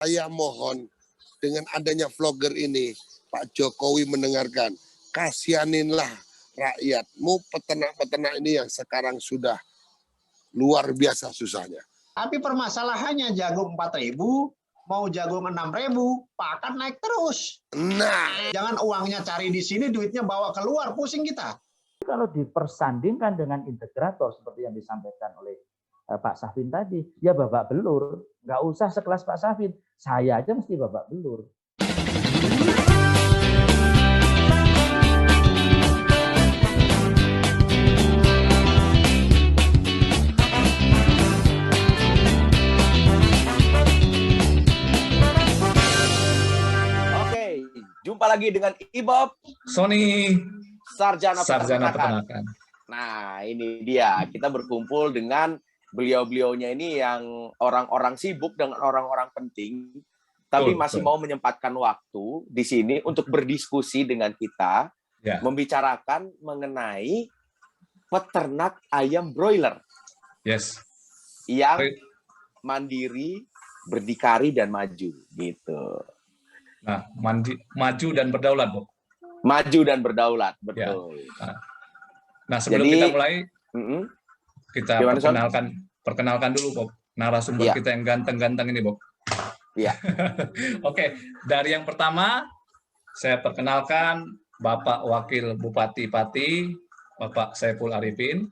Saya mohon dengan adanya vlogger ini, Pak Jokowi mendengarkan, kasihaninlah rakyatmu, peternak-peternak ini yang sekarang sudah luar biasa susahnya. Tapi permasalahannya jagung 4.000, mau jagung 6.000, pakan naik terus. Nah, Jangan uangnya cari di sini, duitnya bawa keluar, pusing kita. Kalau dipersandingkan dengan integrator seperti yang disampaikan oleh Pak Safin tadi, ya babak belur. Nggak usah sekelas Pak Safin, saya aja mesti babak belur. Oke, jumpa lagi dengan Ibob Sony Sarjana Peternakan. Peternakan. Nah, ini dia. Kita berkumpul dengan beliau-beliaunya ini yang orang-orang sibuk dengan orang-orang penting, tapi masih mau menyempatkan waktu di sini untuk berdiskusi dengan kita, membicarakan mengenai peternak ayam broiler. Yes. Yang mandiri, berdikari, dan maju. Gitu. Nah, maju dan berdaulat, Bu. Maju dan berdaulat, betul. Ya. Nah, sebelum kita mulai, kita perkenalkan dulu, Bob, narasumber kita yang ganteng-ganteng ini, Bob. Iya. Oke, dari yang pertama, saya perkenalkan Bapak Wakil Bupati Pati, Bapak Saiful Arifin.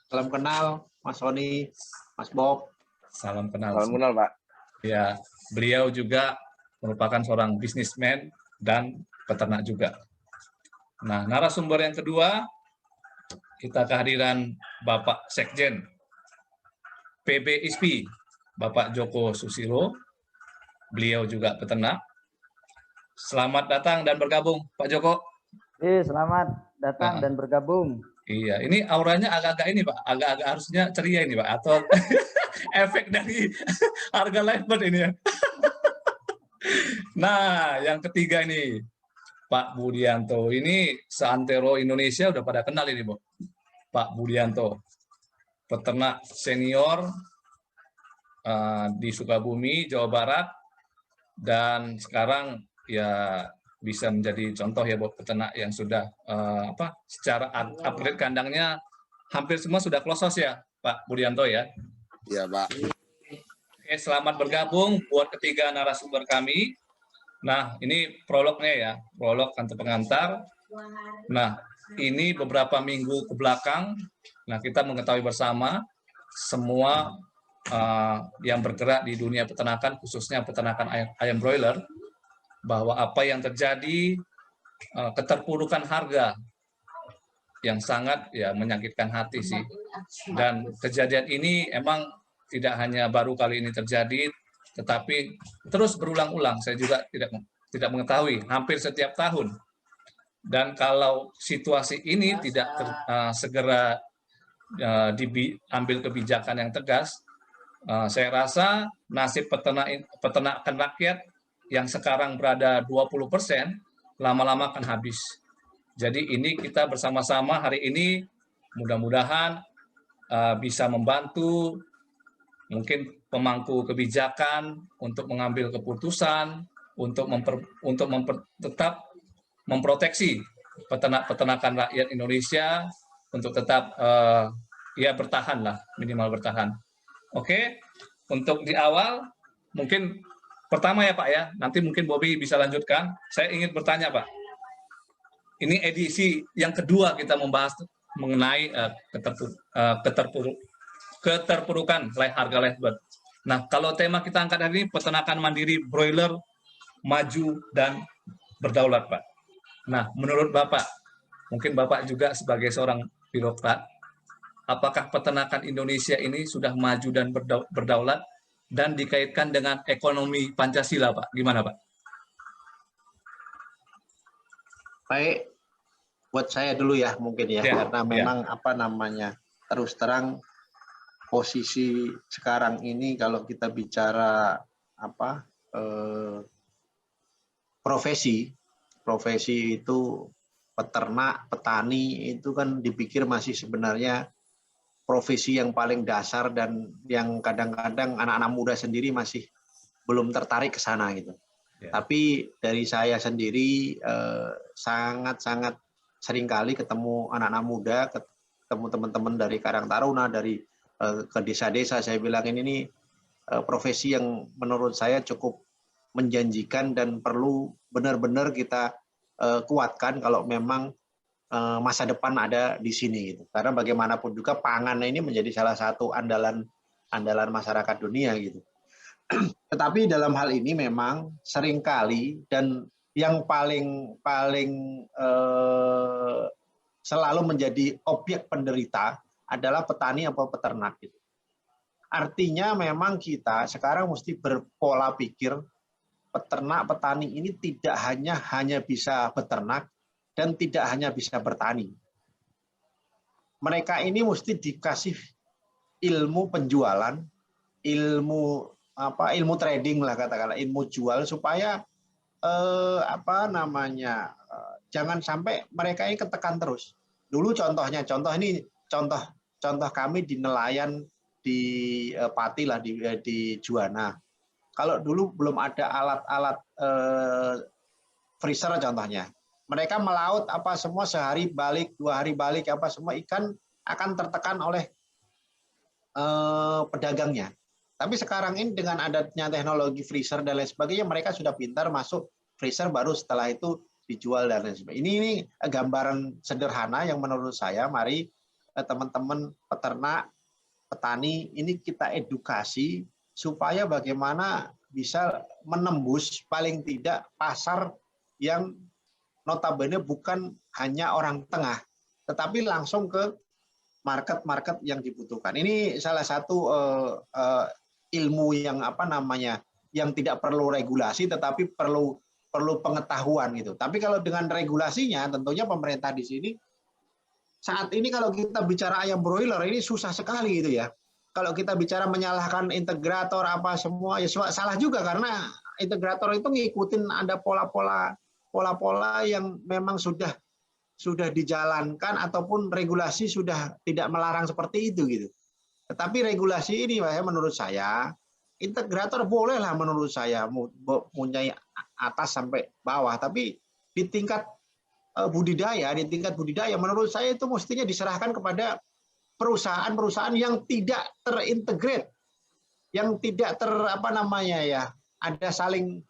Salam kenal, Mas Sony, Mas Bob. Salam kenal. Salam kenal, Pak. Ya, beliau juga merupakan seorang bisnismen dan peternak juga. Nah, narasumber yang kedua, kita kehadiran Bapak Sekjen PB ISPI, Bapak Joko Susilo. Beliau juga peternak. Selamat datang dan bergabung, Pak Joko. Selamat datang dan bergabung. Iya, ini auranya agak-agak ini, Pak. Agak-agak harusnya ceria ini, Pak. Atau efek dari harga live bird ini ya. Nah, yang ketiga ini, Pak Budianto. Ini seantero Indonesia udah pada kenal ini, Bu. Pak Budianto, peternak senior di Sukabumi, Jawa Barat, dan sekarang ya bisa menjadi contoh ya buat peternak yang sudah secara upgrade kandangnya hampir semua sudah close ya, Pak Budianto ya. Ya, Pak. Oke, selamat bergabung buat ketiga narasumber kami. Nah, ini prolognya ya, prolog atau pengantar. Nah, ini beberapa minggu ke belakang, nah kita mengetahui bersama semua yang bergerak di dunia peternakan, khususnya peternakan ayam broiler, bahwa apa yang terjadi, keterpurukan harga yang sangat ya menyakitkan hati sih. Dan kejadian ini emang tidak hanya baru kali ini terjadi, tetapi terus berulang-ulang. Saya juga tidak mengetahui, hampir setiap tahun. Dan kalau situasi ini tidak segera diambil kebijakan yang tegas, saya rasa nasib peternakan rakyat yang sekarang berada 20%, lama-lama akan habis. Jadi ini kita bersama-sama hari ini mudah-mudahan bisa membantu mungkin pemangku kebijakan untuk mengambil keputusan untuk tetap memproteksi peternakan rakyat Indonesia untuk tetap ya bertahan lah, minimal bertahan. Oke, untuk di awal mungkin pertama ya Pak ya, nanti mungkin Bobby bisa lanjutkan. Saya ingin bertanya Pak, ini edisi yang kedua kita membahas mengenai keterpurukan harga live bird. Nah, kalau tema kita angkat hari ini peternakan mandiri broiler maju dan berdaulat, Pak. Nah, menurut Bapak, mungkin Bapak juga sebagai seorang birokrat, apakah peternakan Indonesia ini sudah maju dan berdaulat dan dikaitkan dengan ekonomi Pancasila, Pak? Gimana, Pak? Baik, buat saya dulu ya mungkin ya, karena memang terus terang posisi sekarang ini kalau kita bicara profesi itu peternak, petani itu kan dipikir masih sebenarnya profesi yang paling dasar dan yang kadang-kadang anak-anak muda sendiri masih belum tertarik ke sana gitu. Ya. Tapi dari saya sendiri sangat-sangat seringkali ketemu anak-anak muda, ketemu teman-teman dari Karang Taruna, dari ke desa-desa. Saya bilang ini profesi yang menurut saya cukup menjanjikan dan perlu benar-benar kita kuatkan kalau memang masa depan ada di sini gitu. Karena bagaimanapun juga pangan ini menjadi salah satu andalan masyarakat dunia gitu. Tetapi dalam hal ini memang seringkali dan yang paling selalu menjadi objek penderita adalah petani atau peternak gitu. Artinya memang kita sekarang mesti berpola pikir peternak petani ini tidak hanya bisa beternak dan tidak hanya bisa bertani. Mereka ini mesti dikasih ilmu penjualan, ilmu trading lah katakanlah, ilmu jual supaya jangan sampai mereka ini ketekan terus. Dulu contoh kami di nelayan di Pati lah di Juwana. Kalau dulu belum ada alat-alat freezer contohnya. Mereka melaut apa semua sehari balik, 2 hari balik apa semua ikan akan tertekan oleh pedagangnya. Tapi sekarang ini dengan adanya teknologi freezer dan lain sebagainya, mereka sudah pintar masuk freezer baru setelah itu dijual dan lain sebagainya. Ini gambaran sederhana yang menurut saya, mari teman-teman peternak, petani, ini kita edukasi supaya bagaimana bisa menembus paling tidak pasar yang notabene bukan hanya orang tengah, tetapi langsung ke market-market yang dibutuhkan. Ini salah satu ilmu yang yang tidak perlu regulasi, tetapi perlu pengetahuan gitu. Tapi kalau dengan regulasinya, tentunya pemerintah di sini saat ini kalau kita bicara ayam broiler ini susah sekali gitu ya. Kalau kita bicara menyalahkan integrator apa semua ya salah juga, karena integrator itu ngikutin ada pola-pola yang memang sudah dijalankan ataupun regulasi sudah tidak melarang seperti itu gitu. Tetapi regulasi ini menurut saya integrator bolehlah menurut saya mempunyai atas sampai bawah, tapi di tingkat budidaya menurut saya itu mestinya diserahkan kepada perusahaan-perusahaan yang tidak terintegrate, yang tidak ada saling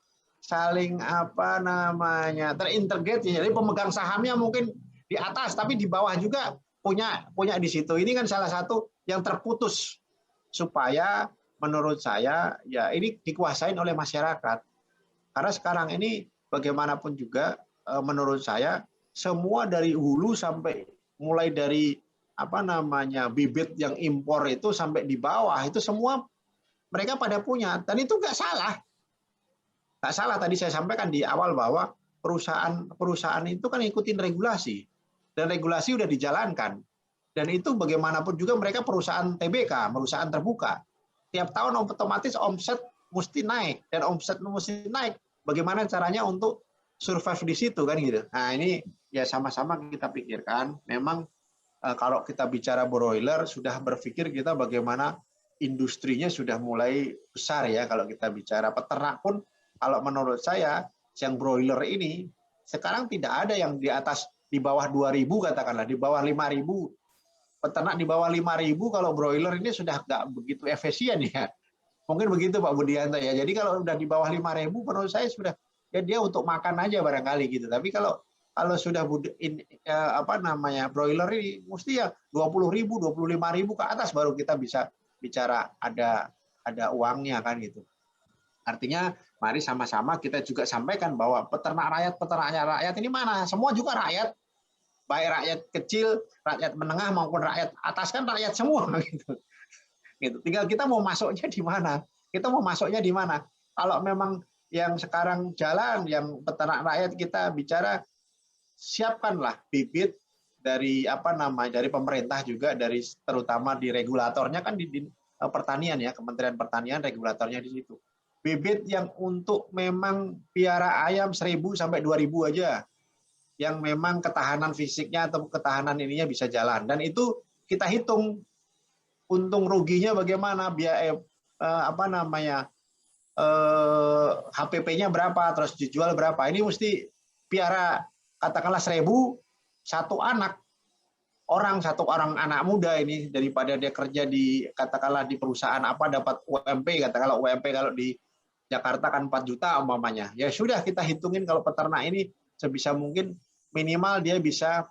terintegrate. Jadi pemegang sahamnya mungkin di atas tapi di bawah juga punya di situ. Ini kan salah satu yang terputus, supaya menurut saya ya ini dikuasain oleh masyarakat. Karena sekarang ini bagaimanapun juga menurut saya semua dari hulu sampai mulai dari bibit yang impor itu sampai di bawah itu semua mereka pada punya, dan itu nggak salah. Tadi saya sampaikan di awal bahwa perusahaan itu kan ikutin regulasi, dan regulasi udah dijalankan, dan itu bagaimanapun juga mereka perusahaan TBK, perusahaan terbuka. Tiap tahun otomatis omset mesti naik, dan omset mesti naik. Bagaimana caranya untuk survive di situ kan gitu. Nah ini ya sama-sama kita pikirkan. Memang kalau kita bicara broiler sudah berpikir kita bagaimana industrinya sudah mulai besar ya. Kalau kita bicara peternak pun, kalau menurut saya yang broiler ini sekarang tidak ada yang di bawah 2.000 katakanlah, di bawah 5.000. Peternak di bawah 5.000 kalau broiler ini sudah nggak begitu efisien ya. Mungkin begitu Pak Budianto ya. Jadi kalau udah di bawah 5.000 menurut saya sudah ya dia untuk makan aja barangkali gitu. Tapi kalau sudah broiler ini mesti ya 20.000, 25.000 ke atas baru kita bisa bicara ada uangnya kan gitu. Artinya mari sama-sama kita juga sampaikan bahwa peternak rakyat ini mana? Semua juga rakyat, baik rakyat kecil, rakyat menengah maupun rakyat atas kan rakyat semua gitu. Tinggal kita mau masuknya di mana? Kalau memang yang sekarang jalan, yang peternak rakyat kita bicara, siapkanlah bibit dari dari pemerintah juga, dari terutama di regulatornya kan di pertanian ya, Kementerian Pertanian regulatornya di situ. Bibit yang untuk memang piara ayam 1.000 sampai 2.000 aja, yang memang ketahanan fisiknya atau ketahanan ininya bisa jalan, dan itu kita hitung untung ruginya bagaimana, HPP-nya berapa, terus dijual berapa. Ini mesti piara katakanlah 1.000 satu satu orang anak muda ini, daripada dia kerja di katakanlah di perusahaan apa dapat UMP, katakanlah UMP kalau di Jakarta kan 4 juta umpamanya. Ya sudah, kita hitungin kalau peternak ini sebisa mungkin minimal dia bisa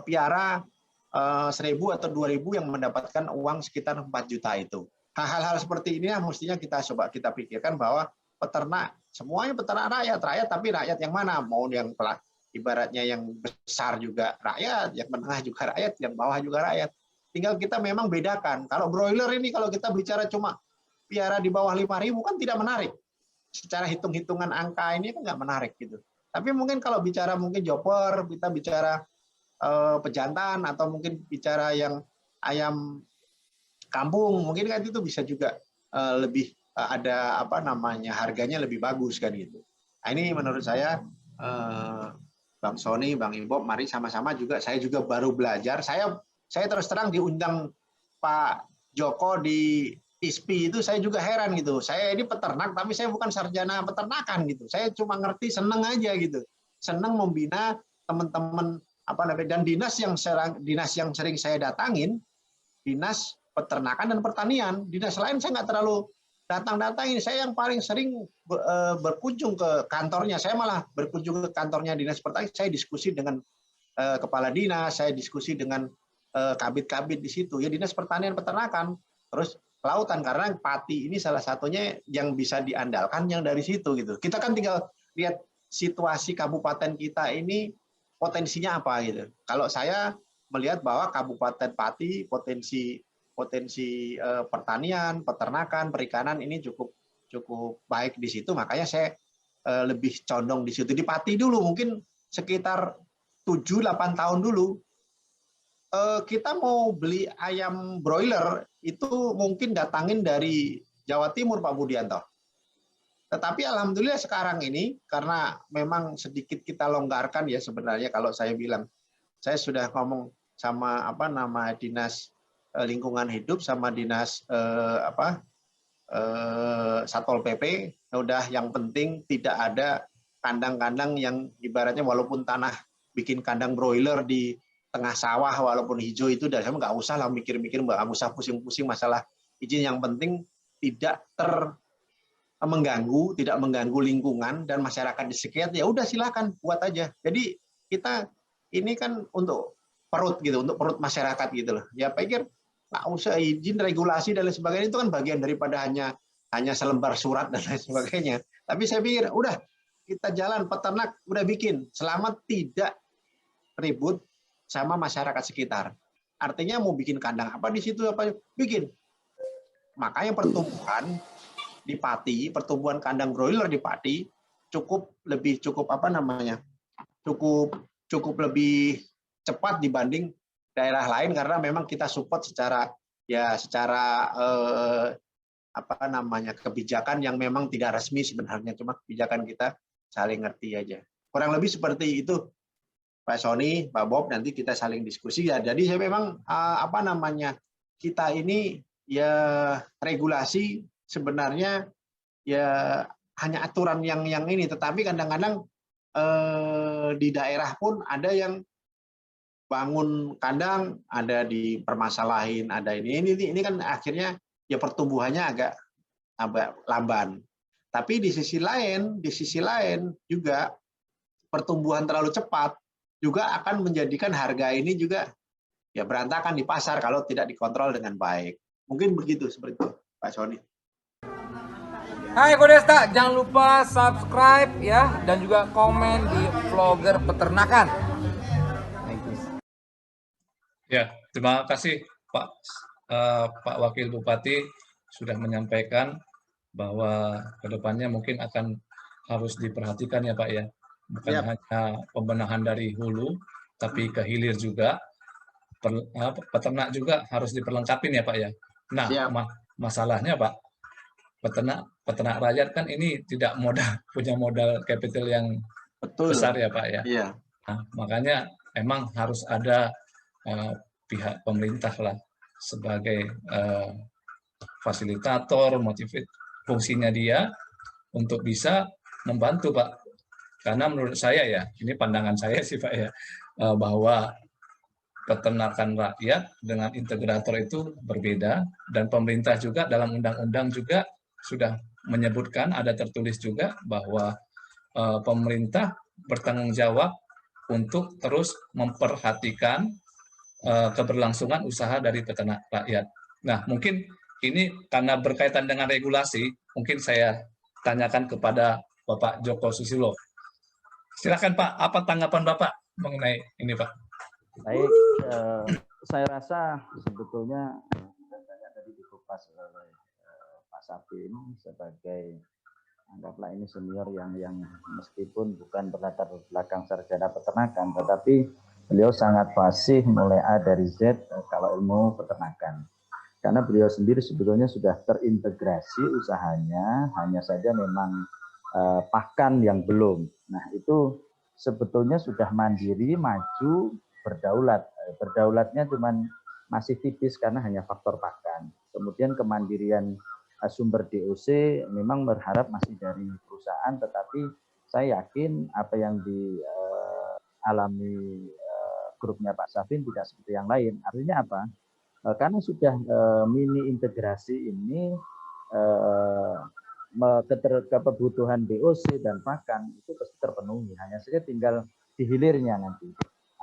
piara 1.000 atau 2.000 yang mendapatkan uang sekitar 4 juta itu. Hal-hal seperti ini mestinya coba kita pikirkan bahwa peternak, semuanya peternak rakyat, tapi rakyat yang mana? Mau yang ibaratnya yang besar juga rakyat, yang menengah juga rakyat, yang bawah juga rakyat. Tinggal kita memang bedakan. Kalau broiler ini kalau kita bicara cuma piara di bawah 5.000 kan tidak menarik. Secara hitung-hitungan angka ini kan nggak menarik gitu. Tapi mungkin kalau bicara mungkin joper, kita bicara pejantan, atau mungkin bicara yang ayam kampung, mungkin kan itu bisa juga lebih ada apa namanya, harganya lebih bagus kan gitu. Nah, ini menurut saya Bang Sony, Bang Ibob, mari sama-sama juga. Saya juga baru belajar. Saya terus terang diundang Pak Joko di ISPI itu saya juga heran gitu. Saya ini peternak tapi saya bukan sarjana peternakan gitu. Saya cuma ngerti, seneng aja gitu. Seneng membina teman-teman apa namanya, dan dinas yang sering saya datangin, dinas peternakan dan pertanian. Dinas lain saya nggak terlalu datang-datangin. Saya yang paling sering berkunjung ke kantornya. Saya malah berkunjung ke kantornya dinas pertanian. Saya diskusi dengan kepala dinas, saya diskusi dengan kabit-kabit di situ. Ya dinas pertanian peternakan, terus lautan, karena pati ini salah satunya yang bisa diandalkan yang dari situ gitu. Kita kan tinggal lihat situasi kabupaten kita ini potensinya apa gitu. Kalau saya melihat bahwa Kabupaten Pati potensi pertanian, peternakan, perikanan ini cukup baik di situ, makanya saya lebih condong di situ. Di Pati dulu mungkin sekitar 7-8 tahun dulu kita mau beli ayam broiler itu mungkin datangin dari Jawa Timur, Pak Budianto. Tetapi alhamdulillah sekarang ini karena memang sedikit kita longgarkan ya, sebenarnya kalau saya bilang, saya sudah ngomong sama dinas lingkungan hidup sama dinas Satpol PP, udah yang penting tidak ada kandang-kandang yang ibaratnya walaupun tanah bikin kandang broiler di tengah sawah walaupun hijau itu, dan saya nggak usah lah mikir-mikir, nggak usah pusing-pusing masalah izin, yang penting tidak mengganggu lingkungan dan masyarakat di sekitar, ya udah silakan buat aja. Jadi kita ini kan untuk perut gitu, untuk perut masyarakat gitu loh. Ya pikir nggak usah izin, regulasi dan lain sebagainya, itu kan bagian daripada hanya selembar surat dan lain sebagainya. Tapi saya pikir udah kita jalan, peternak udah bikin, selama tidak ribut sama masyarakat sekitar. Artinya mau bikin kandang apa di situ apa bikin. Makanya pertumbuhan di Pati, pertumbuhan kandang broiler di Pati cukup lebih lebih cepat dibanding daerah lain, karena memang kita support secara kebijakan yang memang tidak resmi sebenarnya, cuma kebijakan kita saling ngerti aja. Kurang lebih seperti itu Pak Sony, Pak Bob, nanti kita saling diskusi ya. Jadi saya memang kita ini ya regulasi sebenarnya ya hanya aturan yang ini, tetapi kadang-kadang di daerah pun ada yang bangun kandang, ada dipermasalahin, ada ini kan akhirnya ya pertumbuhannya agak lamban. Tapi di sisi lain juga pertumbuhan terlalu cepat juga akan menjadikan harga ini juga ya berantakan di pasar kalau tidak dikontrol dengan baik. Mungkin begitu seperti itu, Pak Sony. Hai Kodesta, jangan lupa subscribe ya, dan juga komen di Vlogger Peternakan. Ya, terima kasih Pak Wakil Bupati sudah menyampaikan bahwa kedepannya mungkin akan harus diperhatikan ya Pak ya. Bukan hanya pembenahan dari hulu, tapi ke hilir juga. Peternak juga harus diperlengkapin ya Pak ya. Nah, masalahnya Pak, peternak rakyat kan ini tidak punya modal capital yang besar ya Pak ya. Iya. Nah, makanya emang harus ada pihak pemerintah lah sebagai fasilitator, motivate fungsinya dia untuk bisa membantu, Pak. Karena menurut saya ya, ini pandangan saya sih Pak ya, bahwa peternakan rakyat dengan integrator itu berbeda, dan pemerintah juga dalam undang-undang juga sudah menyebutkan, ada tertulis juga bahwa pemerintah bertanggung jawab untuk terus memperhatikan keberlangsungan usaha dari peternak rakyat. Nah, mungkin ini karena berkaitan dengan regulasi, mungkin saya tanyakan kepada Bapak Joko Susilo. Silakan Pak, apa tanggapan Bapak mengenai ini Pak? Baik, saya rasa sebetulnya tadi dikupas oleh Pak Sapin sebagai anggaplah ini senior yang meskipun bukan berlatar belakang sarjana peternakan, tetapi beliau sangat fasih mulai A dari Z kalau ilmu peternakan. Karena beliau sendiri sebetulnya sudah terintegrasi usahanya, hanya saja memang pakan yang belum. Nah itu sebetulnya sudah mandiri, maju, berdaulat. Berdaulatnya cuman masih tipis karena hanya faktor pakan. Kemudian kemandirian sumber DOC memang berharap masih dari perusahaan, tetapi saya yakin apa yang dialami grupnya Pak Safin tidak seperti yang lain. Artinya apa? Karena sudah mini integrasi ini kebutuhan DOC dan pakan itu pasti terpenuhi. Hanya saja tinggal di hilirnya nanti.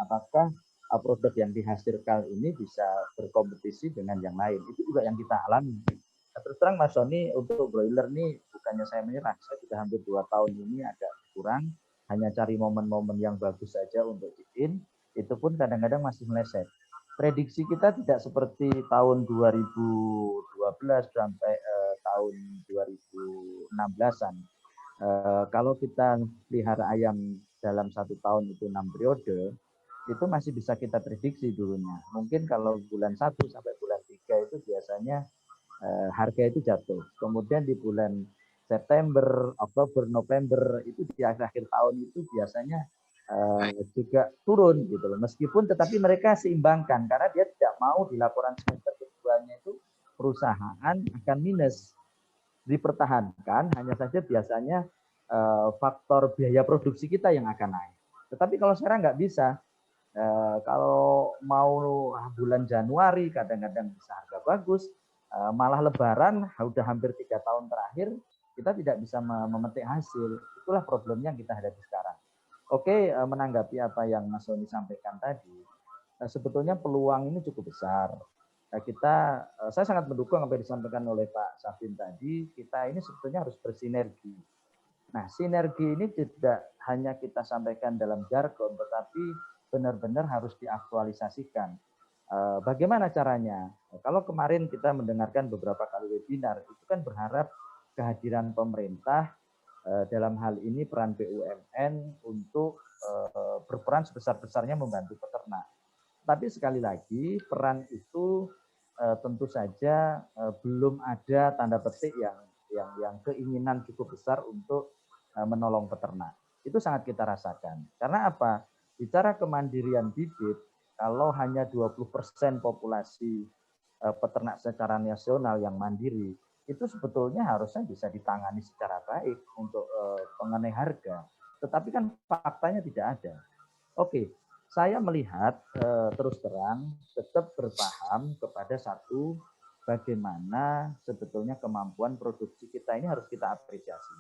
Apakah produk yang dihasilkan ini bisa berkompetisi dengan yang lain? Itu juga yang kita alami. Terus terang Mas Sony, untuk broiler nih bukannya saya menyerah, saya sudah hampir 2 tahun ini agak kurang, hanya cari momen-momen yang bagus saja untuk bikin, itu pun kadang-kadang masih meleset. Prediksi kita tidak seperti tahun 2012 sampai tahun 2016-an. Kalau kita pelihara ayam dalam 1 tahun itu 6 periode, itu masih bisa kita prediksi dulunya. Mungkin kalau bulan 1 sampai bulan 3 itu biasanya harga itu jatuh. Kemudian di bulan September, Oktober, November itu di akhir tahun itu biasanya juga turun gitu loh. Meskipun tetapi mereka seimbangkan karena dia tidak mau di laporan semester keduanya itu perusahaan akan minus. Dipertahankan, hanya saja biasanya faktor biaya produksi kita yang akan naik. Tetapi kalau sekarang nggak bisa. Kalau mau bulan Januari kadang-kadang bisa harga bagus, malah Lebaran sudah hampir 3 tahun terakhir kita tidak bisa memetik hasil. Itulah problemnya yang kita hadapi sekarang. Oke, menanggapi apa yang Mas Sony sampaikan tadi, sebetulnya peluang ini cukup besar. Saya sangat mendukung apa yang disampaikan oleh Pak Safin tadi. Kita ini sebetulnya harus bersinergi. Nah, sinergi ini tidak hanya kita sampaikan dalam jargon, tetapi benar-benar harus diaktualisasikan. Bagaimana caranya? Kalau kemarin kita mendengarkan beberapa kali webinar, itu kan berharap kehadiran pemerintah dalam hal ini peran BUMN untuk berperan sebesar-besarnya membantu peternak. Tapi sekali lagi peran itu tentu saja belum ada tanda petik yang keinginan cukup besar untuk menolong peternak. Itu sangat kita rasakan. Karena apa? Bicara kemandirian bibit, kalau hanya 20% populasi peternak secara nasional yang mandiri, itu sebetulnya harusnya bisa ditangani secara baik untuk mengenai harga. Tetapi kan faktanya tidak ada. Oke, saya melihat terus terang tetap berpaham kepada satu, bagaimana sebetulnya kemampuan produksi kita ini harus kita apresiasi.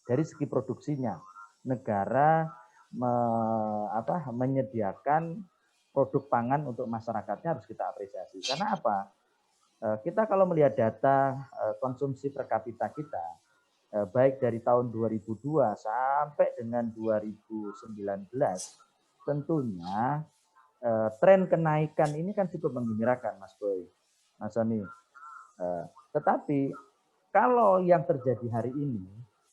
Dari segi produksinya, negara menyediakan produk pangan untuk masyarakatnya harus kita apresiasi. Karena apa? Kita kalau melihat data konsumsi per kapita kita, baik dari tahun 2002 sampai dengan 2019, tentunya tren kenaikan ini kan cukup menggembirakan, Mas Boy, Mas Sony. Tetapi kalau yang terjadi hari ini,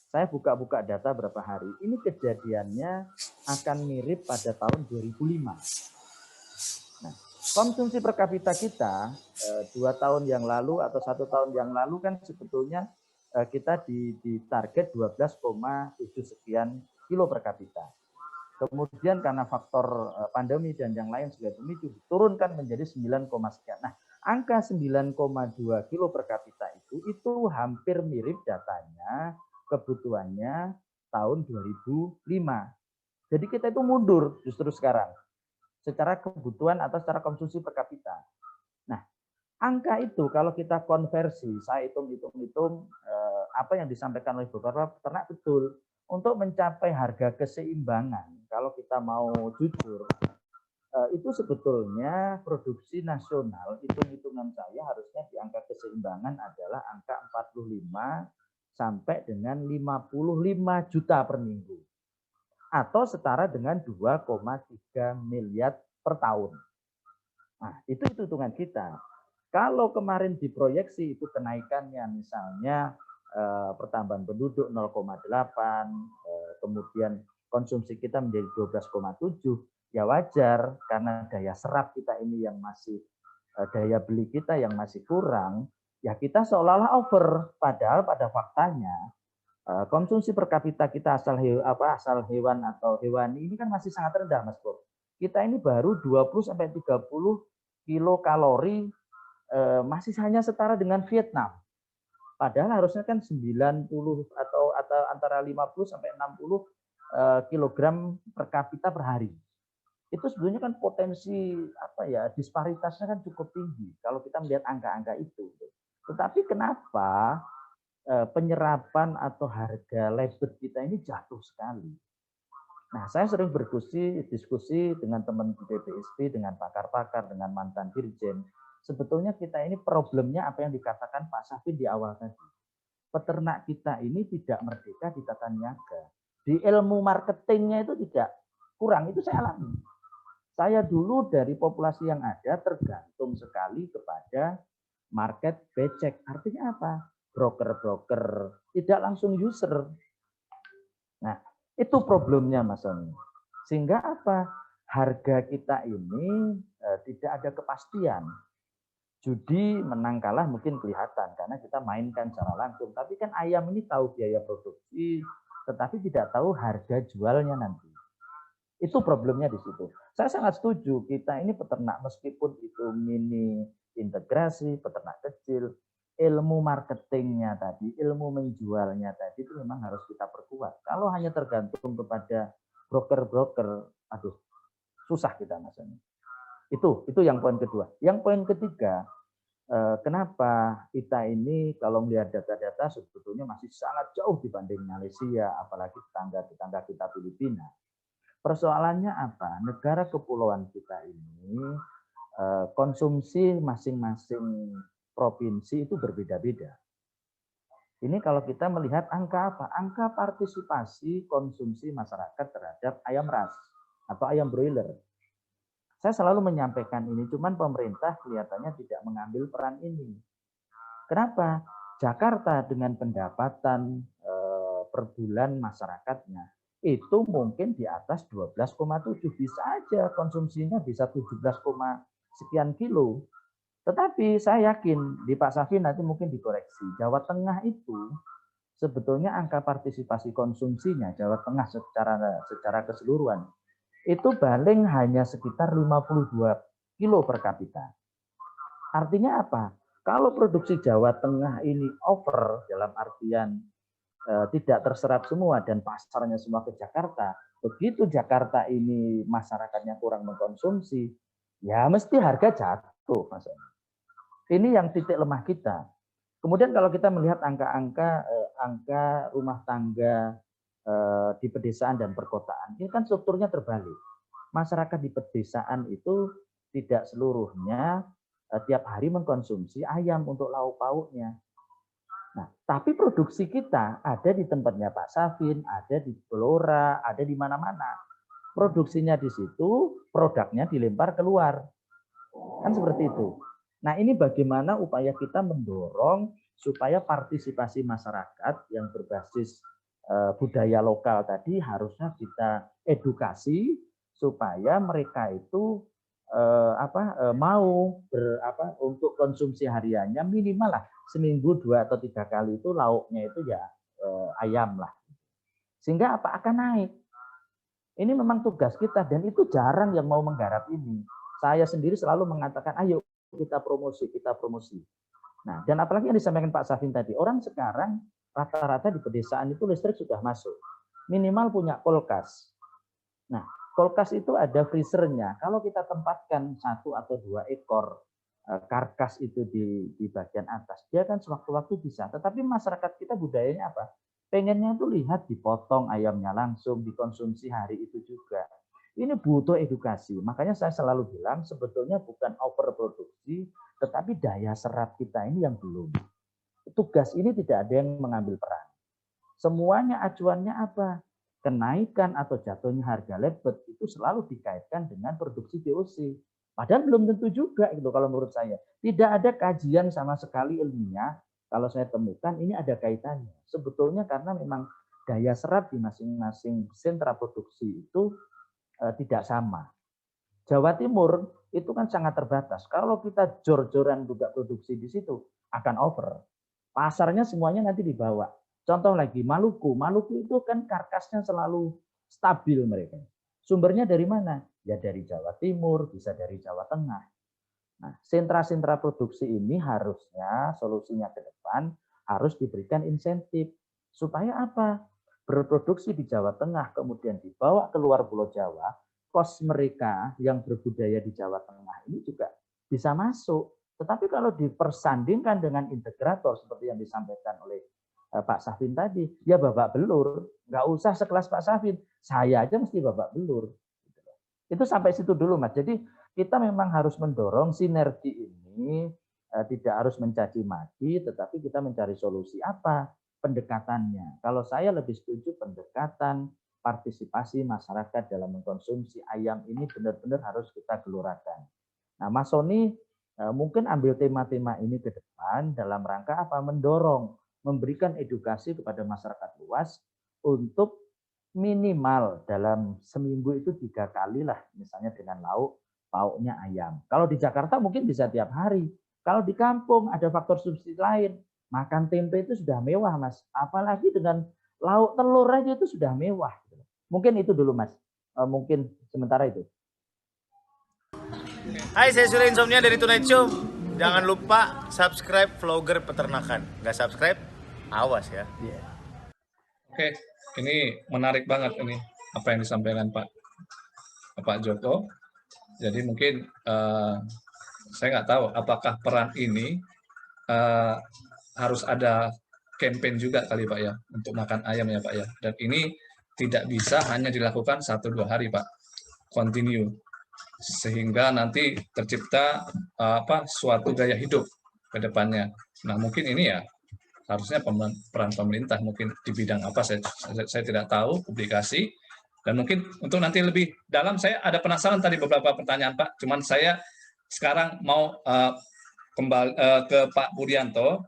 saya buka-buka data berapa hari, ini kejadiannya akan mirip pada tahun 2005. Nah, konsumsi per kapita kita 2 tahun yang lalu atau 1 tahun yang lalu kan sebetulnya kita di target 12,7 sekian kilo per kapita. Kemudian karena faktor pandemi dan yang lain sebagai pemicu diturunkan menjadi 9, sekian. Nah, angka 9,2 kilo per kapita itu hampir mirip datanya kebutuhannya tahun 2005. Jadi kita itu mundur justru sekarang secara kebutuhan atau secara konsumsi per kapita. Nah, angka itu kalau kita konversi, saya hitung apa yang disampaikan oleh beberapa peternak betul. Untuk mencapai harga keseimbangan, kalau kita mau jujur, itu sebetulnya produksi nasional, hitung-hitungan saya harusnya di angka keseimbangan adalah angka 45 sampai dengan 55 juta per minggu. Atau setara dengan 2,3 miliar per tahun. Nah, itu hitungan kita. Kalau kemarin diproyeksi itu kenaikannya misalnya pertambahan penduduk 0,8, kemudian konsumsi kita menjadi 12,7, ya wajar karena daya serap kita ini yang masih daya beli kita yang masih kurang, ya kita seolah-olah over. Padahal pada faktanya konsumsi per kapita kita asal hewan atau hewani ini kan masih sangat rendah, Mas Bob. Kita ini baru 20-30 kilokalori, masih hanya setara dengan Vietnam. Padahal harusnya kan 90 atau antara 50 sampai 60 kilogram per kapita per hari. Itu sebetulnya kan potensi disparitasnya kan cukup tinggi kalau kita melihat angka-angka itu. Tetapi kenapa penyerapan atau harga labet kita ini jatuh sekali? Nah, saya sering diskusi dengan teman di DPSP, dengan pakar-pakar, dengan mantan dirjen. Sebetulnya kita ini problemnya apa yang dikatakan Pak Safin di awal tadi. Peternak kita ini tidak merdeka di tata niaga. Di ilmu marketingnya itu tidak kurang, itu saya alami. Saya dulu dari populasi yang ada tergantung sekali kepada market becek. Artinya apa? Broker-broker, tidak langsung user. Nah, itu problemnya Mas Sony. Sehingga apa? Harga kita ini tidak ada kepastian. Judi menang kalah mungkin kelihatan karena kita mainkan secara langsung. Tapi kan ayam ini tahu biaya produksi, tetapi tidak tahu harga jualnya nanti. Itu problemnya di situ. Saya sangat setuju kita ini peternak meskipun itu mini integrasi, peternak kecil, ilmu marketingnya tadi, ilmu menjualnya tadi itu memang harus kita perkuat. Kalau hanya tergantung kepada broker-broker, aduh, susah kita Mas. Itu yang poin kedua. Yang poin ketiga, kenapa kita ini kalau melihat data-data sebetulnya masih sangat jauh dibanding Malaysia, apalagi tetangga kita Filipina. Persoalannya apa? Negara kepulauan kita ini konsumsi masing-masing provinsi itu berbeda-beda. Ini kalau kita melihat angka apa? Angka partisipasi konsumsi masyarakat terhadap ayam ras atau ayam broiler. Saya selalu menyampaikan ini, cuman pemerintah kelihatannya tidak mengambil peran ini. Kenapa? Jakarta dengan pendapatan per bulan masyarakatnya itu mungkin di atas 12,7, bisa aja konsumsinya bisa 17, sekian kilo. Tetapi saya yakin di Pak Safin nanti mungkin dikoreksi. Jawa Tengah itu sebetulnya angka partisipasi konsumsinya Jawa Tengah secara keseluruhan itu paling hanya sekitar 52 kilo per kapita. Artinya apa? Kalau produksi Jawa Tengah ini over dalam artian tidak terserap semua dan pasarnya semua ke Jakarta, begitu Jakarta ini masyarakatnya kurang mengkonsumsi, ya mesti harga jatuh, Mas. Ini yang titik lemah kita. Kemudian kalau kita melihat angka rumah tangga di pedesaan dan perkotaan, ini kan strukturnya terbalik. Masyarakat di pedesaan itu tidak seluruhnya tiap hari mengkonsumsi ayam untuk lauk pauknya. Nah, tapi produksi kita ada di tempatnya Pak Safin, ada di Blora, ada di mana-mana. Produksinya di situ, produknya dilempar keluar. Kan seperti itu. Nah, ini bagaimana upaya kita mendorong supaya partisipasi masyarakat yang berbasis budaya lokal tadi harusnya kita edukasi supaya mereka itu mau untuk konsumsi hariannya minimal lah seminggu 2 atau 3 kali itu lauknya itu ya ayam lah. Sehingga apa akan naik. Ini memang tugas kita dan itu jarang yang mau menggarap ini. Saya sendiri selalu mengatakan ayo kita promosi. Nah, dan apalagi yang disampaikan Pak Safin tadi, orang sekarang rata-rata di pedesaan itu listrik sudah masuk. Minimal punya kulkas. Nah, kulkas itu ada freezernya. Kalau kita tempatkan 1 atau 2 ekor karkas itu di bagian atas, dia kan sewaktu-waktu bisa. Tetapi masyarakat kita budayanya apa? Pengennya tuh lihat dipotong ayamnya langsung, dikonsumsi hari itu juga. Ini butuh edukasi. Makanya saya selalu bilang sebetulnya bukan overproduksi, tetapi daya serap kita ini yang belum. Tugas ini tidak ada yang mengambil peran. Semuanya acuannya apa? Kenaikan atau jatuhnya harga lebet itu selalu dikaitkan dengan produksi DOC. Padahal belum tentu juga itu kalau menurut saya. Tidak ada kajian sama sekali ilmiah, kalau saya temukan ini ada kaitannya. Sebetulnya karena memang daya serap di masing-masing sentra produksi itu tidak sama. Jawa Timur itu kan sangat terbatas. Kalau kita jor-joran juga produksi di situ akan over. Pasarnya semuanya nanti dibawa. Contoh lagi Maluku. Maluku itu kan karkasnya selalu stabil mereka. Sumbernya dari mana? Ya dari Jawa Timur, bisa dari Jawa Tengah. Nah, sentra-sentra produksi ini harusnya solusinya ke depan harus diberikan insentif. Supaya apa? Berproduksi di Jawa Tengah, kemudian dibawa keluar Pulau Jawa, kos mereka yang berbudaya di Jawa Tengah ini juga bisa masuk. Tetapi kalau dipersandingkan dengan integrator seperti yang disampaikan oleh Pak Safin tadi, ya babak belur. Nggak usah sekelas Pak Safin, saya aja mesti babak belur. Itu sampai situ dulu, Mas. Jadi kita memang harus mendorong sinergi ini, tidak harus mencaci maki, tetapi kita mencari solusi apa pendekatannya. Kalau saya lebih setuju pendekatan partisipasi masyarakat dalam mengkonsumsi ayam ini benar-benar harus kita gelurakan. Nah, Mas Sony mungkin ambil tema-tema ini ke depan dalam rangka apa? Mendorong, memberikan edukasi kepada masyarakat luas untuk minimal dalam seminggu itu 3 kali lah, misalnya dengan pauknya ayam. Kalau di Jakarta mungkin bisa tiap hari. Kalau di kampung ada faktor subsidi lain. Makan tempe itu sudah mewah, Mas. Apalagi dengan lauk telur aja itu sudah mewah. Mungkin itu dulu, Mas. Mungkin sementara itu. Hai, saya Surya Insomnia dari Tonight Show. Jangan lupa subscribe vlogger peternakan. Nggak subscribe, awas ya. Oke, ini menarik banget ini apa yang disampaikan Pak Joko. Jadi mungkin saya nggak tahu apakah peran ini harus ada campaign juga kali Pak ya untuk makan ayam ya Pak ya. Dan ini tidak bisa hanya dilakukan 1-2 hari Pak, continue sehingga nanti tercipta suatu gaya hidup ke depannya. Nah mungkin ini ya harusnya peran pemerintah mungkin di bidang apa saya tidak tahu, publikasi. Dan mungkin untuk nanti lebih dalam saya ada penasaran tadi beberapa pertanyaan Pak, cuman saya sekarang mau kembali ke Pak Budianto.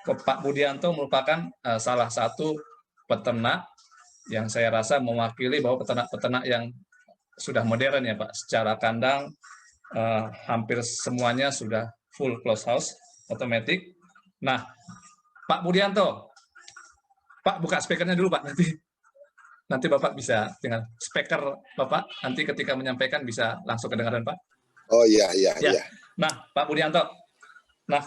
Pak Budianto merupakan salah satu peternak yang saya rasa mewakili bahwa peternak-peternak yang sudah modern ya Pak. Secara kandang hampir semuanya sudah full close house, otomatis. Nah, Pak Budianto, Pak buka speakernya dulu Pak, nanti Bapak bisa dengan speaker Bapak, nanti ketika menyampaikan bisa langsung kedengaran Pak. Oh iya. Nah, Pak Budianto, nah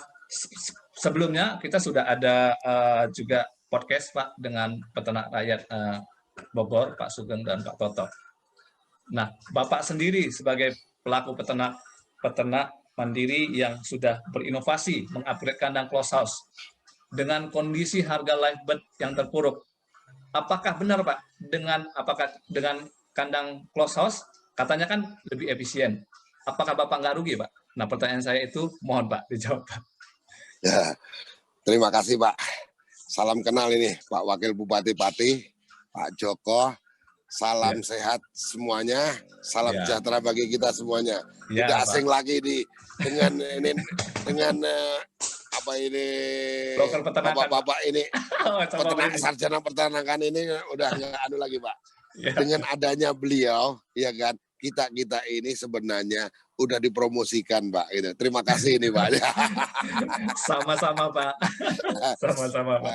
sebelumnya kita sudah ada juga podcast Pak dengan peternak rakyat Bogor, Pak Sugeng dan Pak Toto. Nah, Bapak sendiri sebagai pelaku peternak mandiri yang sudah berinovasi mengupgrade kandang close house dengan kondisi harga live bird yang terpuruk. Apakah benar Pak dengan kandang close house katanya kan lebih efisien? Apakah Bapak nggak rugi Pak? Nah pertanyaan saya itu mohon Pak dijawab Pak. Ya, terima kasih Pak. Salam kenal ini Pak Wakil Bupati Pati, Pak Joko. Salam sehat semuanya, salam sejahtera bagi kita semuanya. Tidak asing Pak lagi dengan bapak-bapak ini peternak sarjana peternakan ini udah nggak anu lagi Pak. Dengan adanya beliau, ya kan kita ini sebenarnya udah dipromosikan Pak. Gitu. Terima kasih ini Pak. Sama-sama Pak. Sama-sama Pak.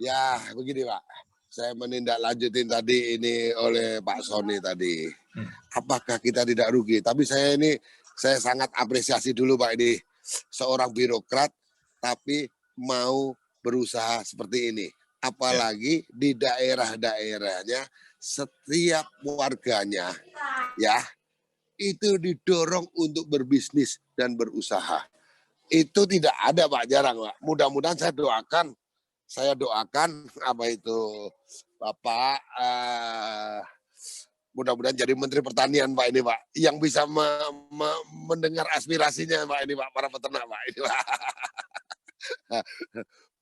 Ya begini Pak. Saya menindaklanjutin tadi ini oleh Pak Sony tadi. Apakah kita tidak rugi? Tapi saya sangat apresiasi dulu Pak ini seorang birokrat tapi mau berusaha seperti ini. Apalagi di daerah-daerahnya setiap warganya ya itu didorong untuk berbisnis dan berusaha. Itu tidak ada Pak, jarang Pak. Mudah-mudahan saya doakan apa itu Bapak mudah-mudahan jadi Menteri Pertanian Pak ini Pak, yang bisa mendengar aspirasinya Pak ini Pak, para peternak Pak ini Pak.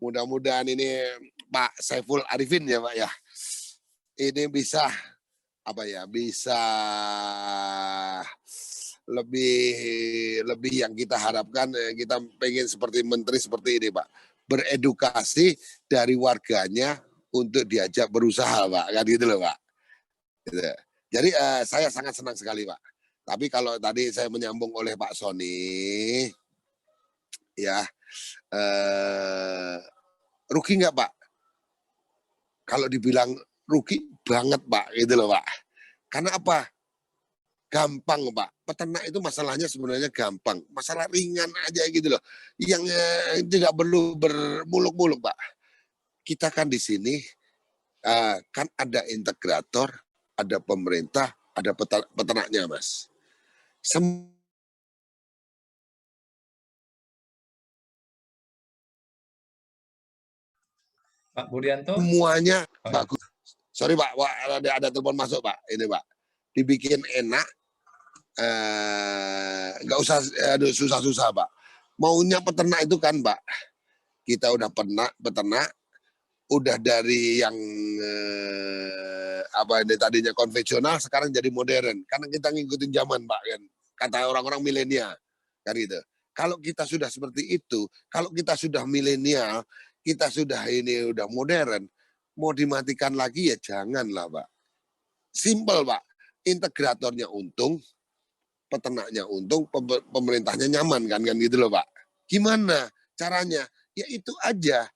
Mudah-mudahan ini Pak Saiful Arifin ya Pak ya, ini bisa bisa lebih yang kita harapkan. Kita pengen seperti menteri seperti ini Pak, beredukasi dari warganya untuk diajak berusaha Pak, kan gitu loh Pak. Gitu. Jadi saya sangat senang sekali Pak. Tapi kalau tadi saya menyambung oleh Pak Sony, ya rugi nggak Pak? Kalau dibilang rugi banget Pak, gitu loh Pak. Karena apa? Gampang Pak. Peternak itu masalahnya sebenarnya gampang. Masalah ringan aja gitu loh. Yang tidak perlu bermuluk-muluk Pak. Kita kan di sini kan ada integrator, ada pemerintah, ada peternaknya Mas. Pak Budianto. Semuanya bagus. Sorry Pak, ada telepon masuk Pak. Ini Pak, dibikin enak, nggak usah susah-susah Pak. Maunya peternak itu kan Pak, kita udah peternak, udah dari yang tadinya konvensional sekarang jadi modern. Karena kita ngikutin zaman Pak kan, kata orang-orang milenial kan gitu. Kalau kita sudah seperti itu, kalau kita sudah milenial, kita sudah udah modern, mau dimatikan lagi ya janganlah Pak. Simple Pak, integratornya untung, peternaknya untung, pemerintahnya nyaman kan gitu loh Pak. Gimana caranya? Ya itu aja,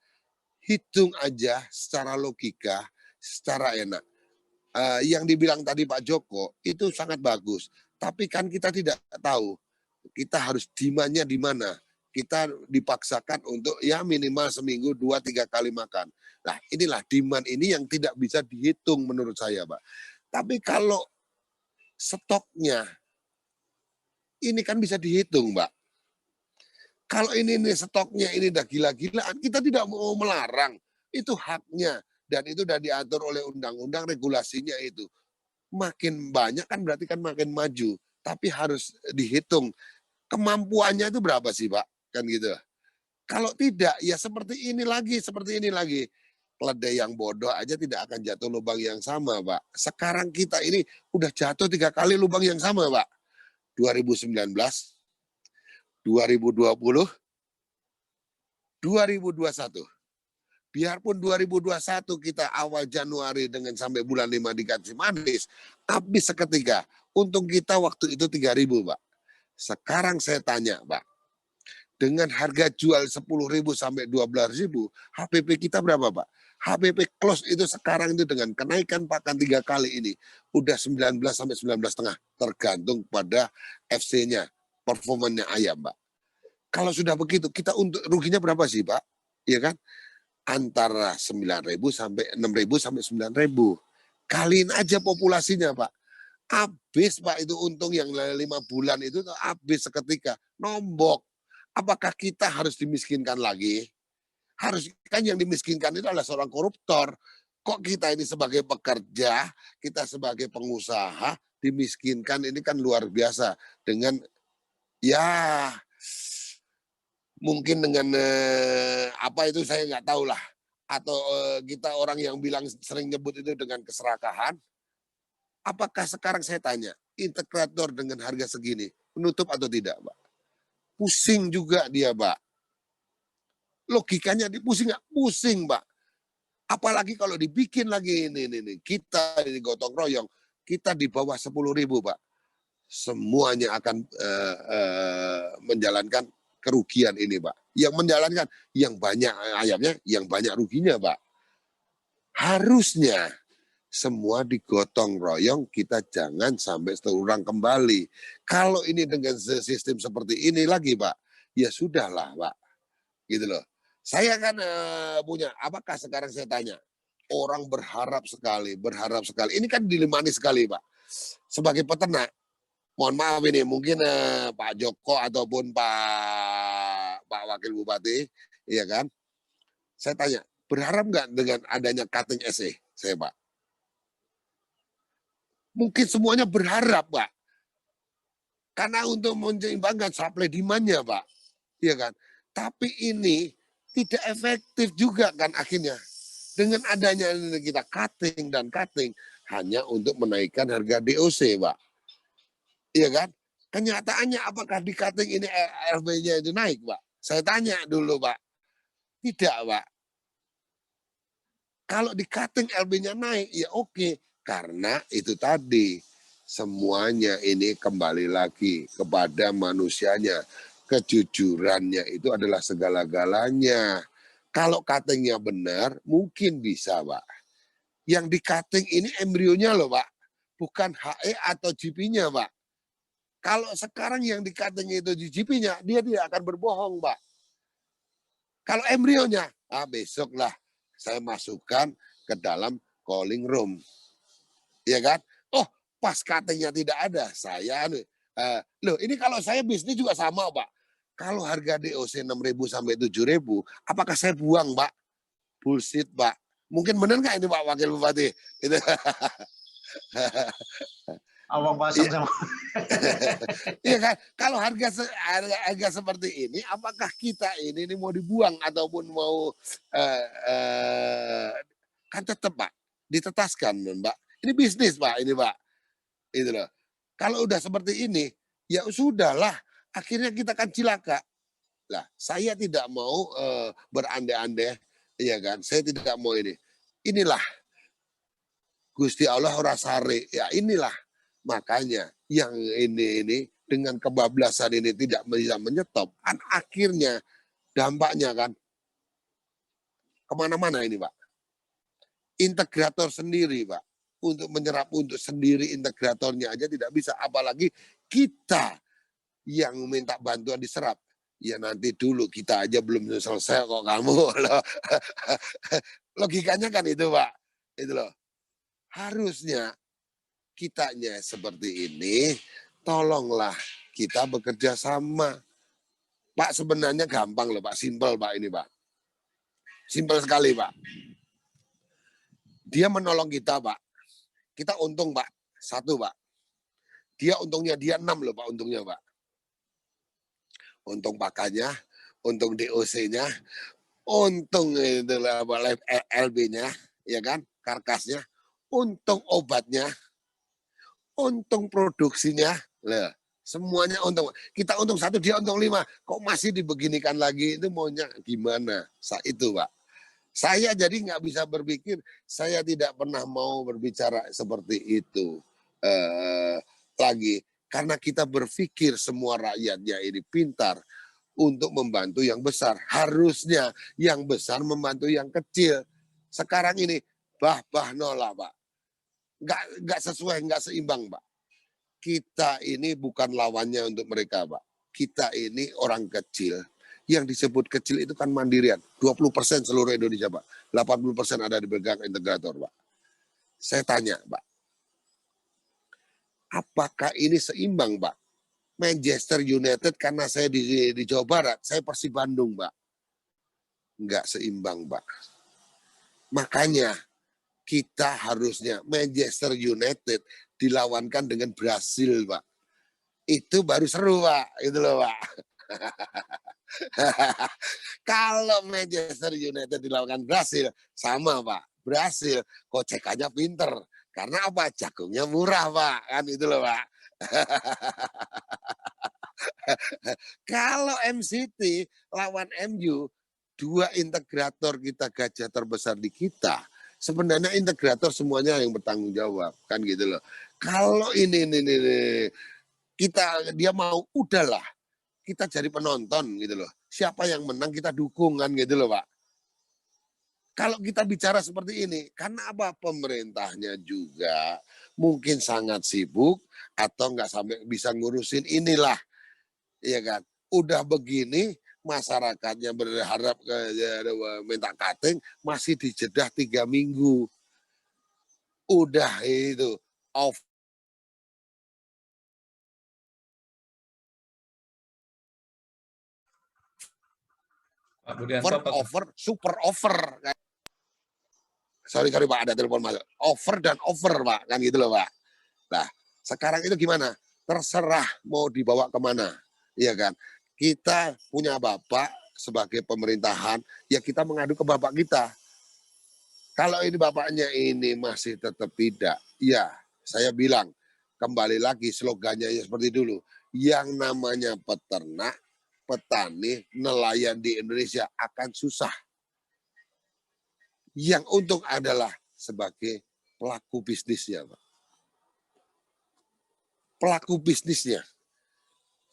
hitung aja secara logika, secara enak. Yang dibilang tadi Pak Joko itu sangat bagus, tapi kan kita tidak tahu, kita harus demand-nya di mana. Kita dipaksakan untuk ya minimal seminggu 2-3 kali makan. Nah inilah demand ini yang tidak bisa dihitung menurut saya Pak. Tapi kalau stoknya ini kan bisa dihitung Pak. Kalau ini stoknya ini udah gila-gilaan, kita tidak mau melarang. Itu haknya. Dan itu sudah diatur oleh undang-undang, regulasinya itu. Makin banyak kan berarti kan makin maju. Tapi harus dihitung. Kemampuannya itu berapa sih Pak? Kan gitu. Kalau tidak, ya seperti ini lagi. Keledai yang bodoh aja tidak akan jatuh lubang yang sama Pak. Sekarang kita ini udah jatuh 3 kali lubang yang sama Pak. 2019, 2020, 2021. Biarpun 2021 kita awal Januari dengan sampai bulan 5 dikasih manis, habis seketika. Untung kita waktu itu 3.000 Pak. Sekarang saya tanya Pak, dengan harga jual 10.000 sampai 12.000, HPP kita berapa Pak? HPP close itu sekarang itu dengan kenaikan pakan 3 kali ini, udah 19 sampai 19,5, tergantung pada FC-nya, performanya ayam Pak. Kalau sudah begitu, kita untuk ruginya berapa sih Pak? Iya kan? Antara 9.000 sampai 6.000 sampai 9.000. Kaliin aja populasinya Pak. Habis Pak itu untung yang 5 bulan itu habis seketika, nombok. Apakah kita harus dimiskinkan lagi? Harus, kan yang dimiskinkan itu adalah seorang koruptor. Kok kita ini sebagai pekerja, kita sebagai pengusaha dimiskinkan, ini kan luar biasa. Dengan ya mungkin dengan apa itu saya nggak tahu lah. Atau kita orang yang bilang sering nyebut itu dengan keserakahan. Apakah sekarang saya tanya, integrator dengan harga segini menutup atau tidak Pak? Pusing juga dia Pak. Logikanya dipusing nggak? Pusing Pak. Apalagi kalau dibikin lagi ini. Kita ini gotong royong, kita di bawah 10.000 Pak. Semuanya akan menjalankan kerugian ini Pak. Yang menjalankan, yang banyak ayamnya, yang banyak ruginya Pak. Harusnya semua digotong royong, kita jangan sampai terulang kembali. Kalau ini dengan sistem seperti ini lagi Pak, ya sudahlah Pak. Gitu loh. Saya kan punya, apakah sekarang saya tanya, orang berharap sekali. Ini kan dilemani sekali, Pak. Sebagai peternak, mohon maaf ini, mungkin Pak Joko ataupun Pak Wakil Bupati, iya kan? Saya tanya, berharap nggak dengan adanya cutting SE, saya Pak? Mungkin semuanya berharap, Pak. Karena untuk menyeimbangkan supply demand-nya, Pak. Iya kan? Tapi ini tidak efektif juga kan akhirnya. Dengan adanya ini kita cutting hanya untuk menaikkan harga DOC, Pak. Iya kan? Kenyataannya apakah di cutting ini LB-nya itu naik, Pak? Saya tanya dulu, Pak. Tidak, Pak. Kalau di cutting LB-nya naik, ya oke. Karena itu tadi, semuanya ini kembali lagi kepada manusianya. Kejujurannya itu adalah segala-galanya. Kalau cuttingnya benar, mungkin bisa, Pak. Yang di cutting ini embrionya loh, Pak. Bukan HE atau GP-nya, Pak. Kalau sekarang yang di cutting itu GP-nya, dia tidak akan berbohong, Pak. Kalau embrionya, besoklah saya masukkan ke dalam calling room. Ya kan? Oh, pas cutting-nya tidak ada, saya loh, ini kalau saya bisnis juga sama, Pak. Kalau harga DOC 6.000 sampai 7.000, apakah saya buang, Pak? Bullshit, Pak. Mungkin benar nggak ini, Pak Wakil Bupati? Itu. Awang pasang sama. Iya kan? Kalau harga seperti ini, apakah kita ini mau dibuang ataupun mau kan tetap, Pak, ditetaskan, Mbak. Ini bisnis, Pak, ini, Pak. Itu loh. Kalau udah seperti ini, ya sudahlah. Akhirnya kita kan cilaka. Lah, saya tidak mau berandai-andai, ya kan? Saya tidak mau ini. Inilah Gusti Allah ora sare. Ya inilah. Makanya yang ini dengan kebablasan ini tidak bisa menyetop, kan akhirnya dampaknya kan kemana-mana ini, Pak. Integrator sendiri, Pak, untuk menyerap untuk sendiri integratornya aja tidak bisa, apalagi kita yang minta bantuan diserap. Ya nanti dulu, kita aja belum selesai kok kamu. Logikanya kan itu, Pak. Itu loh. Harusnya kitanya seperti ini, tolonglah kita bekerja sama. Pak, sebenarnya gampang loh, Pak. Simpel, Pak, ini, Pak. Simpel sekali, Pak. Dia menolong kita, Pak. Kita untung, Pak. 1, Pak. Dia untungnya, dia 6 loh, Pak, untungnya, Pak. Untung pakannya, untung DOC-nya, untung LB-nya, ya kan, karkasnya, untung obatnya, untung produksinya, lah semuanya untung. Kita untung 1, dia untung 5. Kok masih dibeginikan lagi? Itu maunya gimana? Itu, Pak. Saya jadi nggak bisa berpikir. Saya tidak pernah mau berbicara seperti itu lagi. Karena kita berpikir semua rakyatnya ini pintar untuk membantu yang besar. Harusnya yang besar membantu yang kecil. Sekarang ini bah nolak, Pak. Nggak sesuai, nggak seimbang, Pak. Kita ini bukan lawannya untuk mereka, Pak. Kita ini orang kecil. Yang disebut kecil itu kan mandirian. 20% seluruh Indonesia, Pak. 80% ada di pegang integrator, Pak. Saya tanya, Pak. Apakah ini seimbang, Pak? Manchester United karena saya di Jawa Barat, saya Persib Bandung, Pak. Nggak seimbang, Pak. Makanya kita harusnya Manchester United dilawankan dengan Brasil, Pak. Itu baru seru, Pak. Itu loh, Pak. Kalau Manchester United dilawankan Brasil, sama, Pak. Brasil, kocekannya pinter. Karena apa? Jagungnya murah, Pak. Kan itu loh, Pak. Kalau MCT lawan MU, 2 integrator kita gajah terbesar di kita. Sebenarnya integrator semuanya yang bertanggung jawab, kan gitu loh. Kalau ini kita dia mau, udahlah kita jadi penonton gitu loh. Siapa yang menang kita dukung kan gitu loh, Pak. Kalau kita bicara seperti ini, karena apa? Pemerintahnya juga mungkin sangat sibuk atau nggak sampai bisa ngurusin inilah, ya kan? Udah begini masyarakatnya berharap minta cutting, masih dijedah 3 minggu. Udah itu off. Pak Budianto, Over, super over. Sorry Pak, ada telepon masuk. Over dan over Pak, kan gitu loh Pak. Nah, sekarang itu gimana? Terserah mau dibawa kemana, iya kan? Kita punya bapak sebagai pemerintahan, ya kita mengadu ke bapak kita. Kalau ini bapaknya ini masih tetap tidak, ya saya bilang kembali lagi slogannya ya seperti dulu. Yang namanya peternak, petani, nelayan di Indonesia akan susah. Yang untung adalah sebagai pelaku bisnisnya, Pak. Pelaku bisnisnya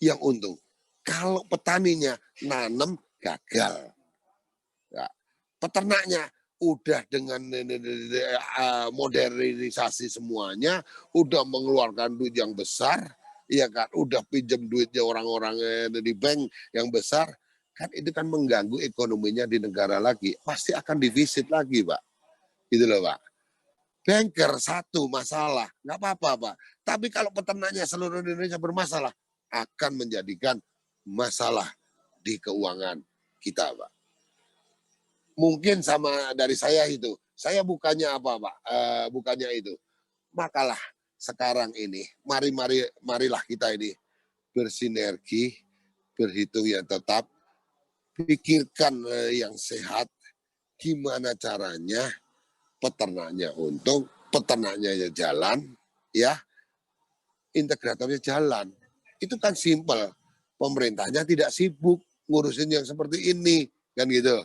yang untung. Kalau petaninya nanam gagal. Ya, peternaknya udah dengan modernisasi semuanya, udah mengeluarkan duit yang besar, ya kan, udah pinjam duitnya orang-orang di bank yang besar, kan itu kan mengganggu ekonominya di negara lagi, pasti akan divisit lagi, Pak. Gitu loh, Pak. Banker satu masalah, nggak apa-apa, Pak. Tapi kalau peternaknya seluruh Indonesia bermasalah, akan menjadikan masalah di keuangan kita, Pak. Mungkin sama dari saya itu, saya bukannya apa, Pak, bukannya itu. Makalah sekarang ini, marilah kita ini bersinergi, berhitung yang tetap, pikirkan yang sehat, gimana caranya peternaknya untung, peternaknya jalan, ya, integratornya jalan. Itu kan simpel. Pemerintahnya tidak sibuk ngurusin yang seperti ini, kan gitu.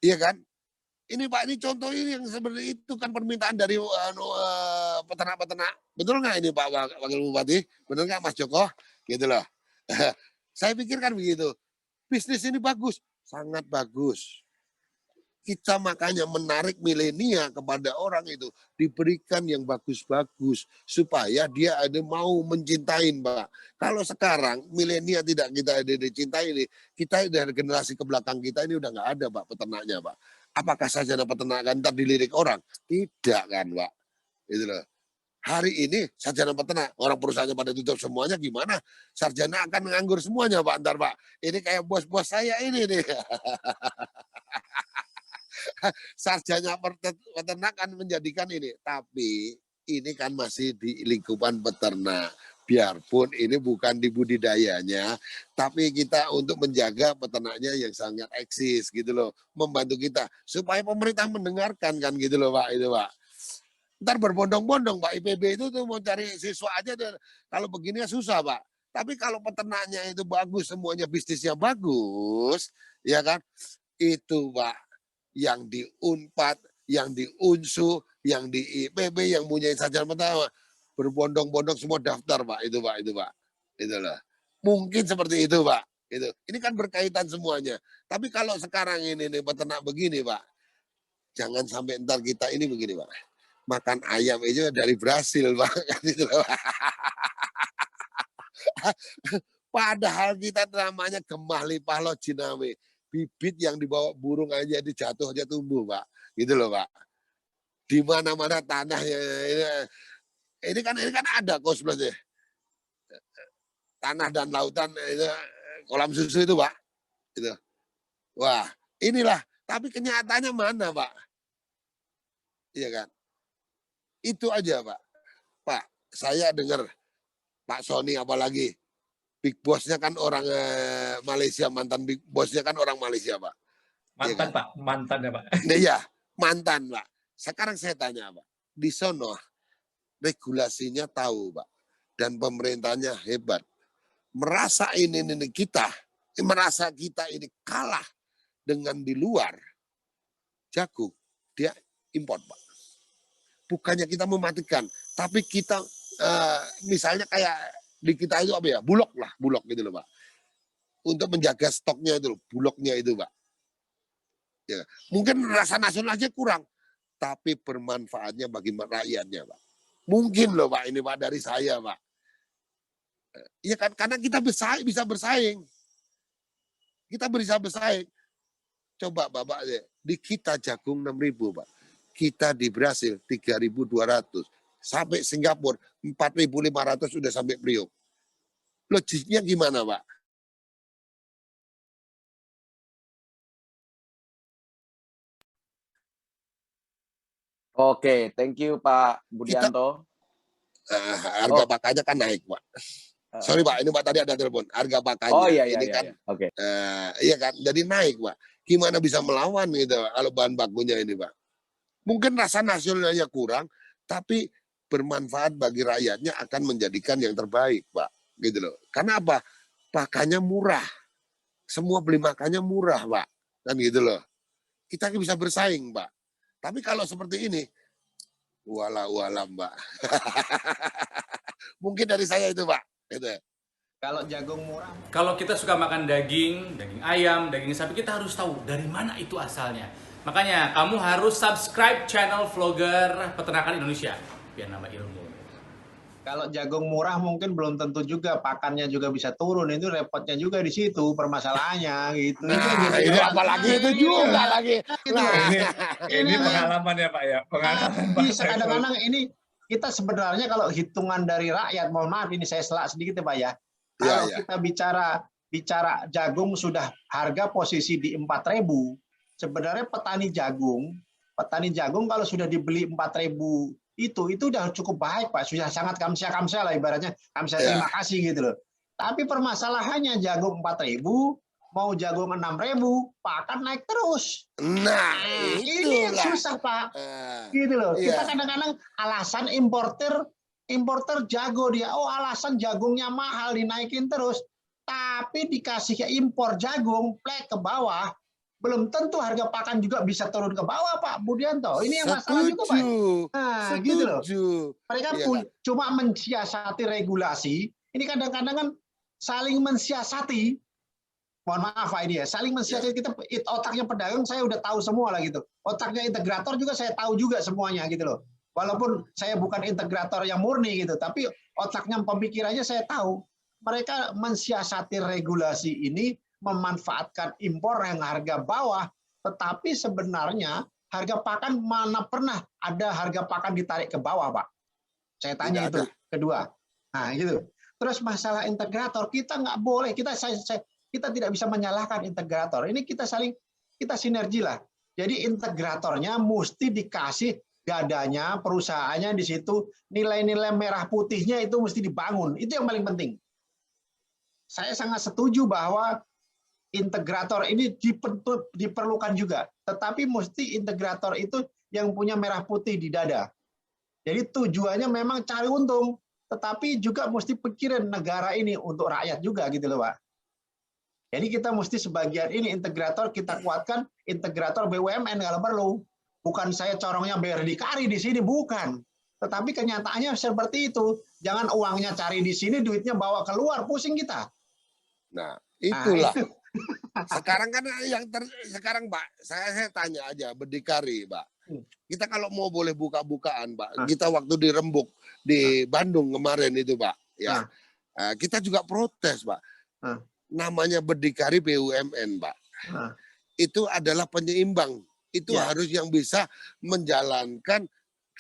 Iya kan? Ini Pak, ini contoh ini yang seperti itu kan permintaan dari peternak-peternak. Betul nggak ini Pak Wakil Bupati? Betul nggak Mas Joko? Gitu loh. Saya pikir kan begitu. Bisnis ini bagus, sangat bagus. Kita makanya menarik milenial kepada orang itu, diberikan yang bagus-bagus supaya dia ada mau mencintai, Pak. Kalau sekarang milenial tidak kita ada dicintai ini, kita dari generasi ke belakang kita ini udah nggak ada, Pak, peternaknya, Pak. Apakah sarjana peternakan ntar dilirik orang? Tidak kan, Pak. Itu loh. Hari ini sarjana peternak, orang perusahaannya pada tutup semuanya, gimana? Sarjana akan nganggur semuanya, Pak, ntar, Pak. Ini kayak bos-bos saya ini nih. Sarjana peternakan menjadikan ini, tapi ini kan masih di lingkupan peternak. Biarpun ini bukan di budidayanya, tapi kita untuk menjaga peternaknya yang sangat eksis gitu loh, membantu kita supaya pemerintah mendengarkan kan gitu loh Pak, itu Pak. Ntar berbondong-bondong Pak, IPB itu tuh mau cari siswa aja kalau begini susah Pak. Tapi kalau peternaknya itu bagus, semuanya bisnisnya bagus, ya kan? Itu Pak, yang di Unpad, yang di Unsu, yang di IPB, yang punya sarjana pertama, berbondong-bondong semua daftar Pak, itu Pak, itu Pak, itulah. Mungkin seperti itu Pak, itu. Ini kan berkaitan semuanya. Tapi kalau sekarang ini nih, peternak begini Pak, jangan sampai ntar kita ini begini Pak, makan ayam aja dari Brasil Pak, gitu Pak. Padahal kita namanya Gemah Lipah Lojinawe. Bibit yang dibawa burung aja dijatuh aja tumbuh Pak, gitu loh Pak. Di mana-mana tanahnya ini kan ada kosmosnya. Tanah dan lautan itu, kolam susu itu Pak. Itu. Wah, inilah. Tapi kenyataannya mana Pak? Iya kan? Itu aja Pak. Pak, saya dengar Pak Sony apalagi. Big Boss-nya kan orang Malaysia, mantan Big Boss-nya kan orang Malaysia, Pak. Mantan, ya kan? Pak, mantan ya Pak. Iya, mantan, Pak. Sekarang saya tanya, Pak. Di sono regulasinya tahu, Pak. Dan pemerintahnya hebat. Merasa ini kita ini kalah dengan di luar jagung, dia import, Pak. Bukannya kita mematikan, tapi kita misalnya kayak di kita itu apa ya, bulog gitu loh Pak, untuk menjaga stoknya itu, bulognya itu Pak. Ya, mungkin rasa nasionalnya kurang, tapi bermanfaatnya bagi rakyatnya Pak. Mungkin loh Pak, ini Pak dari saya Pak. Iya kan, karena kita bisa bersaing. Kita bisa bersaing. Coba Bapak, di kita jagung 6.000 Pak. Kita di Brasil 3.200. Sampai Singapura 4.500 sudah sampai Priok. Logisnya gimana Pak? Oke, thank you Pak Budianto. Harga pakannya kan naik Pak. Sorry Pak, ini Pak tadi ada telepon. Harga pakannya Oh iya, ini kan, iya. Oke. iya kan, jadi naik Pak. Gimana bisa melawan gitu kalau bahan bakunya ini Pak? Mungkin rasa nasionalnya kurang, tapi bermanfaat bagi rakyatnya akan menjadikan yang terbaik Pak. Gitu loh. Karena apa? Pakannya murah. Semua beli makannya murah Pak. Kan gitu loh. Kita bisa bersaing Pak. Tapi kalau seperti ini, wala Mbak. Mungkin dari saya itu Pak. Gitu. Kalau jagung murah, Kalau kita suka makan daging ayam, daging sapi, kita harus tahu dari mana itu asalnya. Makanya kamu harus subscribe channel vlogger peternakan Indonesia biar nambah ilmu. kalau jagung murah mungkin belum tentu juga pakannya juga bisa turun. Itu repotnya juga di situ permasalahannya gitu. Nah, ini apalagi itu juga lagi. Nah, Ini pengalaman ya Pak ya, pengalaman Pak Bisa Saiful. kadang-kadang ini kita sebenarnya kalau hitungan dari rakyat, mohon maaf ini saya selak sedikit ya Pak ya. Kalau ya. kita bicara jagung sudah harga posisi di 4.000, sebenarnya petani jagung kalau sudah dibeli 4.000 itu udah cukup baik Pak, sudah sangat kamsia lah ibaratnya, kamsia terima kasih gitu loh. Tapi permasalahannya jagung 4.000 mau jagung 6.000 pakan naik terus. Nah, Ini yang itulah. susah Pak. Gitu loh. Iya. Kita kadang-kadang alasan importer jago dia. Oh, alasan jagungnya mahal dinaikin terus. Tapi dikasih impor jagung plek ke bawah, belum tentu harga pakan juga bisa turun ke bawah Pak Budianto. Ini yang masalah juga Pak. Nah, gitu loh. Mereka Iya, cuma mensiasati regulasi. Ini kadang-kadang kan saling mensiasati. Mohon maaf Pak ini ya, saling mensiasati. Kita otaknya pedagang saya udah tahu semua lah gitu. Otaknya integrator juga saya tahu juga semuanya gitu loh. Walaupun saya bukan integrator yang murni gitu, tapi otaknya pemikirannya saya tahu. Mereka mensiasati regulasi ini, memanfaatkan impor yang harga bawah, tetapi sebenarnya harga pakan mana pernah ada harga pakan ditarik ke bawah Pak? Saya tanya itu kedua. Nah gitu. Terus masalah integrator kita nggak boleh, kita tidak bisa menyalahkan integrator. Ini kita sinergi lah. Jadi integratornya mesti dikasih dadanya, perusahaannya di situ, nilai-nilai merah putihnya itu mesti dibangun. Itu yang paling penting. Saya sangat setuju bahwa integrator ini diperlukan juga. Tetapi mesti integrator itu yang punya merah putih di dada. Jadi tujuannya memang cari untung, tetapi juga mesti pikirin negara ini untuk rakyat juga gitu loh Pak. Jadi kita mesti sebagian ini integrator kita kuatkan, integrator BUMN kalau perlu. Bukan saya corongnya berdikari di sini, bukan. Tetapi kenyataannya seperti itu. Jangan uangnya cari di sini, duitnya bawa keluar, pusing kita. Nah, itulah. Sekarang kan sekarang Pak, saya tanya aja berdikari Pak. Kita kalau mau boleh buka-bukaan Pak, kita waktu di Rembuk di Bandung kemarin itu Pak, ya. Kita juga protes Pak. Namanya berdikari BUMN Pak. Itu adalah penyeimbang. Itu harus yang bisa menjalankan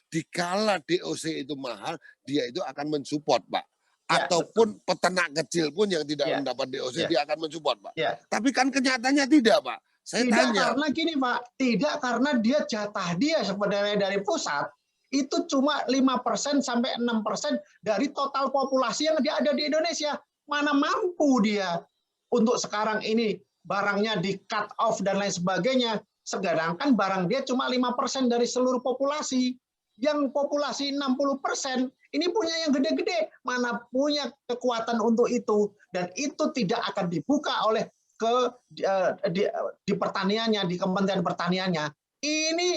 dikala DOC itu mahal, dia itu akan mensupport Pak. Ataupun peternak kecil pun yang tidak mendapat DOC dia akan mensupport Pak. Tapi kan kenyataannya tidak Pak. Saya tidak tanya. Karena gini Pak, tidak karena dia jatah dia sebenarnya dari pusat itu cuma 5% sampai 6% dari total populasi yang dia ada di Indonesia. Mana mampu dia untuk sekarang ini barangnya di cut off dan lain sebagainya. Sedangkan barang dia cuma 5% dari seluruh populasi. Yang populasi 60% ini punya yang gede-gede, mana punya kekuatan untuk itu, dan itu tidak akan dibuka oleh di pertaniannya, di Kementerian Pertaniannya. Ini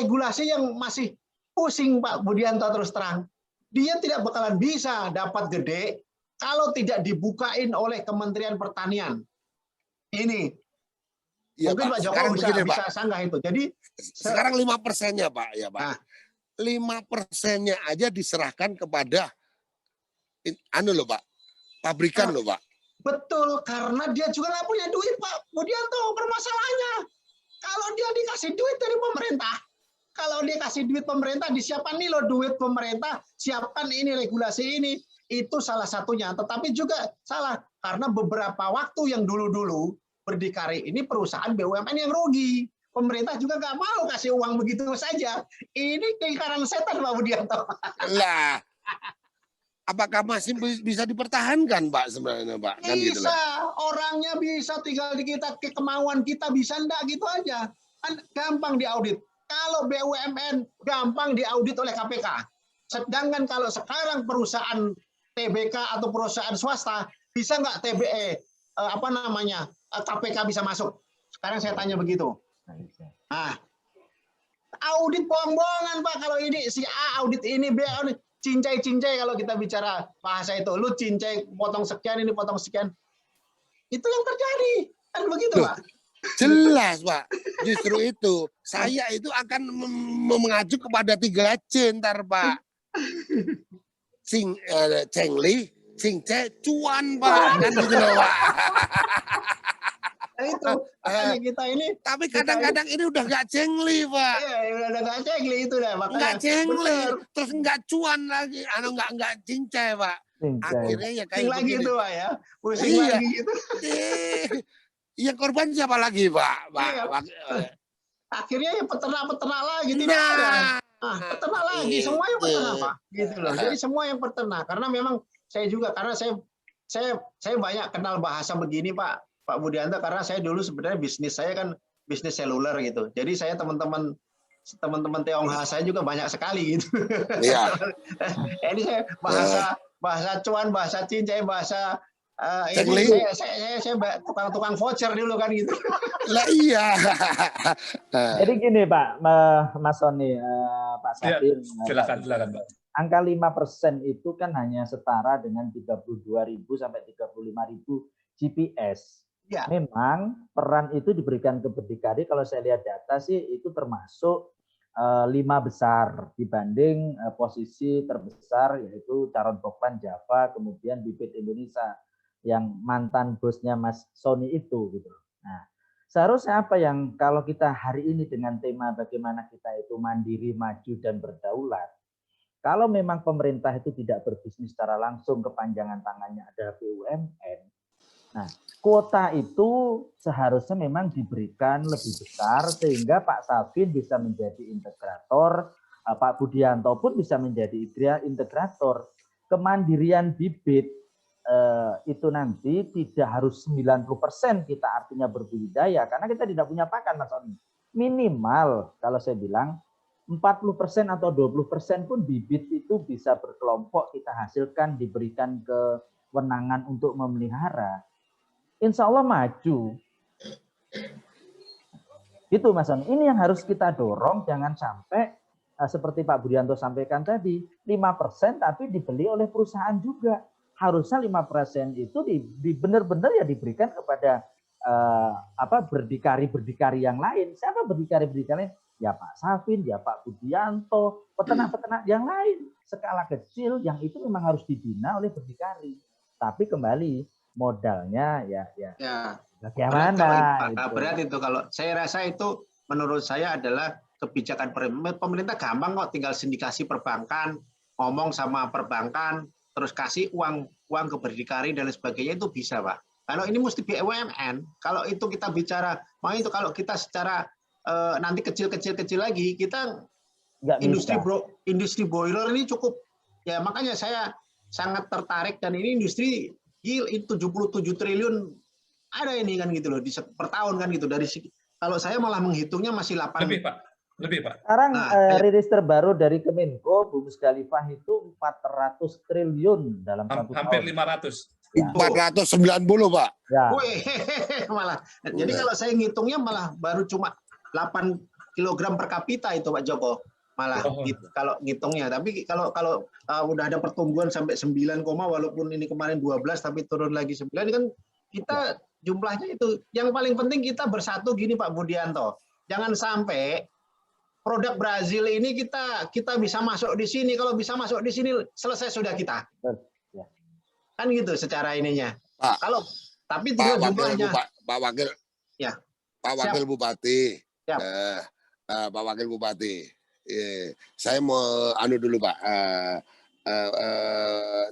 regulasi yang masih pusing Pak Budianto terus terang. Dia tidak bakalan bisa dapat gede kalau tidak dibukain oleh Kementerian Pertanian. Ini. Ya, mungkin Pak Jokowi bisa sanggah itu. Jadi sekarang 5%-nya Pak, ya Pak. 5%-nya aja diserahkan kepada loh Pak, pabrikan loh Pak. Betul, karena dia juga nggak punya duit, Pak Budianto. Permasalahannya, kalau dia dikasih duit dari pemerintah, kalau dia kasih duit pemerintah, disiapkan nih loh duit pemerintah, siapkan ini regulasi ini, itu salah satunya. Tetapi juga salah, karena beberapa waktu yang dulu-dulu berdikari ini perusahaan BUMN yang rugi. Pemerintah juga nggak mau kasih uang begitu saja. Ini lingkaran setan, Pak Budianto. Lah, apakah masih bisa dipertahankan, Pak, sebenarnya, Pak? Kan gitu Bisa, lah. orangnya bisa, tinggal di kita, kemauan kita bisa enggak gitu aja. Kan gampang diaudit. Kalau BUMN gampang diaudit oleh KPK. Sedangkan kalau sekarang perusahaan TBK atau perusahaan swasta bisa nggak KPK bisa masuk? Sekarang saya tanya begitu. Nah, audit bohong-bohongan, Pak. Kalau ini si A audit ini, B audit, cincai-cincai kalau kita bicara bahasa itu. Lu cincai potong sekian, ini potong sekian. Itu yang terjadi. Kan begitu, Loh, Pak. jelas, Pak. Justru itu. Saya itu akan mengacu kepada 3C ntar, Pak. Cengli, Cingce, cuan, Pak. Kan gitu loh, Pak. Nah, itu makanya kita ini. Tapi kadang-kadang ini udah nggak cengli, Pak. Iya, udah nggak cengli itu dah. Makanya Nggak cengli, bener. terus nggak cuan lagi, nggak cincai, Pak. Akhirnya ya Pusing kayak lagi begini. itu, Pak ya. Pusing Iya. lagi gitu. Yang korban siapa lagi, Pak? Iya. Akhirnya ya peternak-peternak lagi tidak Nah, ada. Nah, peternak lagi, semua yang peternak, Pak. Gitu loh. Jadi semua yang peternak. Karena memang saya juga, karena saya banyak kenal bahasa begini, Pak Budianto, karena saya dulu sebenarnya bisnis saya kan bisnis seluler gitu. Jadi saya teman-teman Tionghoa saya juga banyak sekali gitu. Iya. Ini saya bahasa cuan, bahasa cincai, bahasa Cengli. ini saya tukang voucher dulu kan gitu. Lah iya. Jadi gini Pak, Mas Sony, Pak Ya, Safir, silakan, Pak. angka 5% itu kan hanya setara dengan 32.000 sampai 35.000 GPS. Ya. Memang peran itu diberikan ke berdikari, kalau saya lihat data sih itu termasuk 5 besar dibanding posisi terbesar yaitu Caron Pokpan Java, kemudian Bibit Indonesia yang mantan bosnya Mas Sony itu gitu. Nah, seharusnya apa yang kalau kita hari ini dengan tema bagaimana kita itu mandiri, maju dan berdaulat. Kalau memang pemerintah itu tidak berbisnis secara langsung, kepanjangan tangannya ada BUMN. Nah, kuota itu seharusnya memang diberikan lebih besar sehingga Pak Safin bisa menjadi integrator, Pak Budianto pun bisa menjadi integrator. Kemandirian bibit itu nanti tidak harus 90% kita artinya berbudidaya karena kita tidak punya pakan, Mas Oni. Minimal kalau saya bilang 40% atau 20% pun bibit itu bisa berkelompok kita hasilkan, diberikan kewenangan untuk memelihara. Insya Allah maju. Itu Mas Sony. Ini yang harus kita dorong, jangan sampai seperti Pak Budianto sampaikan tadi, 5% tapi dibeli oleh perusahaan juga. Harusnya 5% itu benar-benar ya diberikan kepada berdikari yang lain. Siapa berdikari lain? Ya Pak Safin, ya Pak Budianto, peternak-peternak yang lain skala kecil yang itu memang harus dibina oleh berdikari. Tapi kembali modalnya ya bagaimana? Berat itu kalau saya rasa itu menurut saya adalah kebijakan pemerintah gampang kok, tinggal sindikasi perbankan, ngomong sama perbankan, terus kasih uang ke berdikari dan sebagainya itu bisa, Pak. Kalau ini mesti BUMN, kalau itu kita bicara, mau itu kalau kita secara nanti kecil lagi, kita industri boiler ini cukup, ya makanya saya sangat tertarik dan ini industri itu 77 triliun ada ini kan gitu loh per tahun kan gitu dari kalau saya malah menghitungnya masih 8 lebih Pak. Sekarang rilis terbaru dari Kemenko Bu Musdalifah itu 400 triliun dalam satu hampir tahun. 500. 490 Pak. Ya. Malah. Jadi kalau saya ngitungnya malah baru cuma 8 kg per kapita itu Pak Joko. Malah kalau ngitungnya, tapi kalau udah ada pertumbuhan sampai 9, walaupun ini kemarin 12 tapi turun lagi 9 kan kita jumlahnya itu. Yang paling penting kita bersatu gini Pak Budianto. Jangan sampai produk Brazil ini kita bisa masuk di sini, kalau bisa masuk di sini selesai sudah kita. Kan gitu secara ininya. Pak. Tapi Pak tinggal Wakil jumlahnya. Pak Wakil Ya. Pak Wakil Bupati. Siap. Pak Wakil Bupati. Saya mau dulu Pak.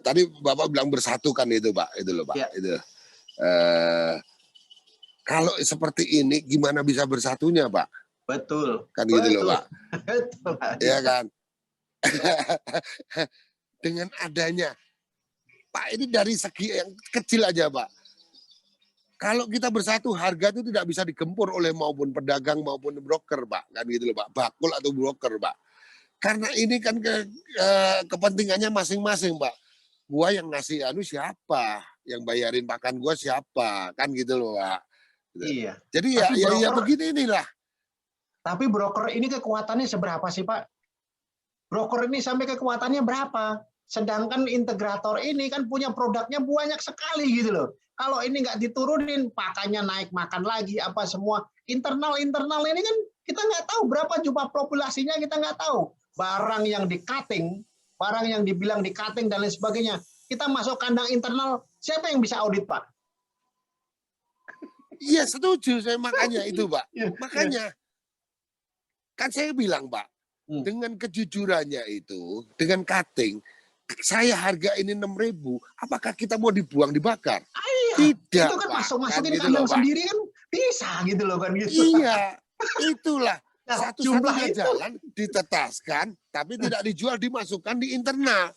Tadi Bapak bilang bersatu kan itu Pak, itu loh Pak. Ya. Itu. Kalau seperti ini gimana bisa bersatunya Pak? Betul. Kan gitu loh Pak. Betul. Iya kan? Dengan adanya Pak, ini dari segi yang kecil aja Pak. Kalau kita bersatu, harga itu tidak bisa digempur oleh maupun pedagang maupun broker Pak. Kan gitu loh Pak, bakul atau broker Pak. Karena ini kan kepentingannya masing-masing Pak. Gua yang ngasih siapa? Yang bayarin pakan gua siapa? Kan gitu loh Pak. Gitu. Iya. Jadi Tapi ya begini inilah. Tapi broker ini kekuatannya seberapa sih Pak? Broker ini sampai kekuatannya berapa? Sedangkan integrator ini kan punya produknya banyak sekali gitu loh. Kalau ini nggak diturunin, pakannya naik makan lagi, apa semua. Internal ini kan kita nggak tahu berapa jumlah populasinya, kita nggak tahu. Barang yang di-cutting, barang yang dibilang di-cutting dan lain sebagainya. Kita masuk kandang internal, siapa yang bisa audit Pak? Iya setuju saya makanya itu Pak. Iya, Makanya kan saya bilang Pak, dengan kejujurannya itu, dengan cutting, saya harga ini 6.000, apakah kita mau dibuang dibakar? Iya, Tidak itu kan Pak. masukin Kan kandang gitu loh, Pak. sendiri kan bisa gitu loh kan gitu. Iya, itulah Nah, satu-satunya jumlah itu. jalan ditetaskan, tapi tidak dijual, dimasukkan di internal.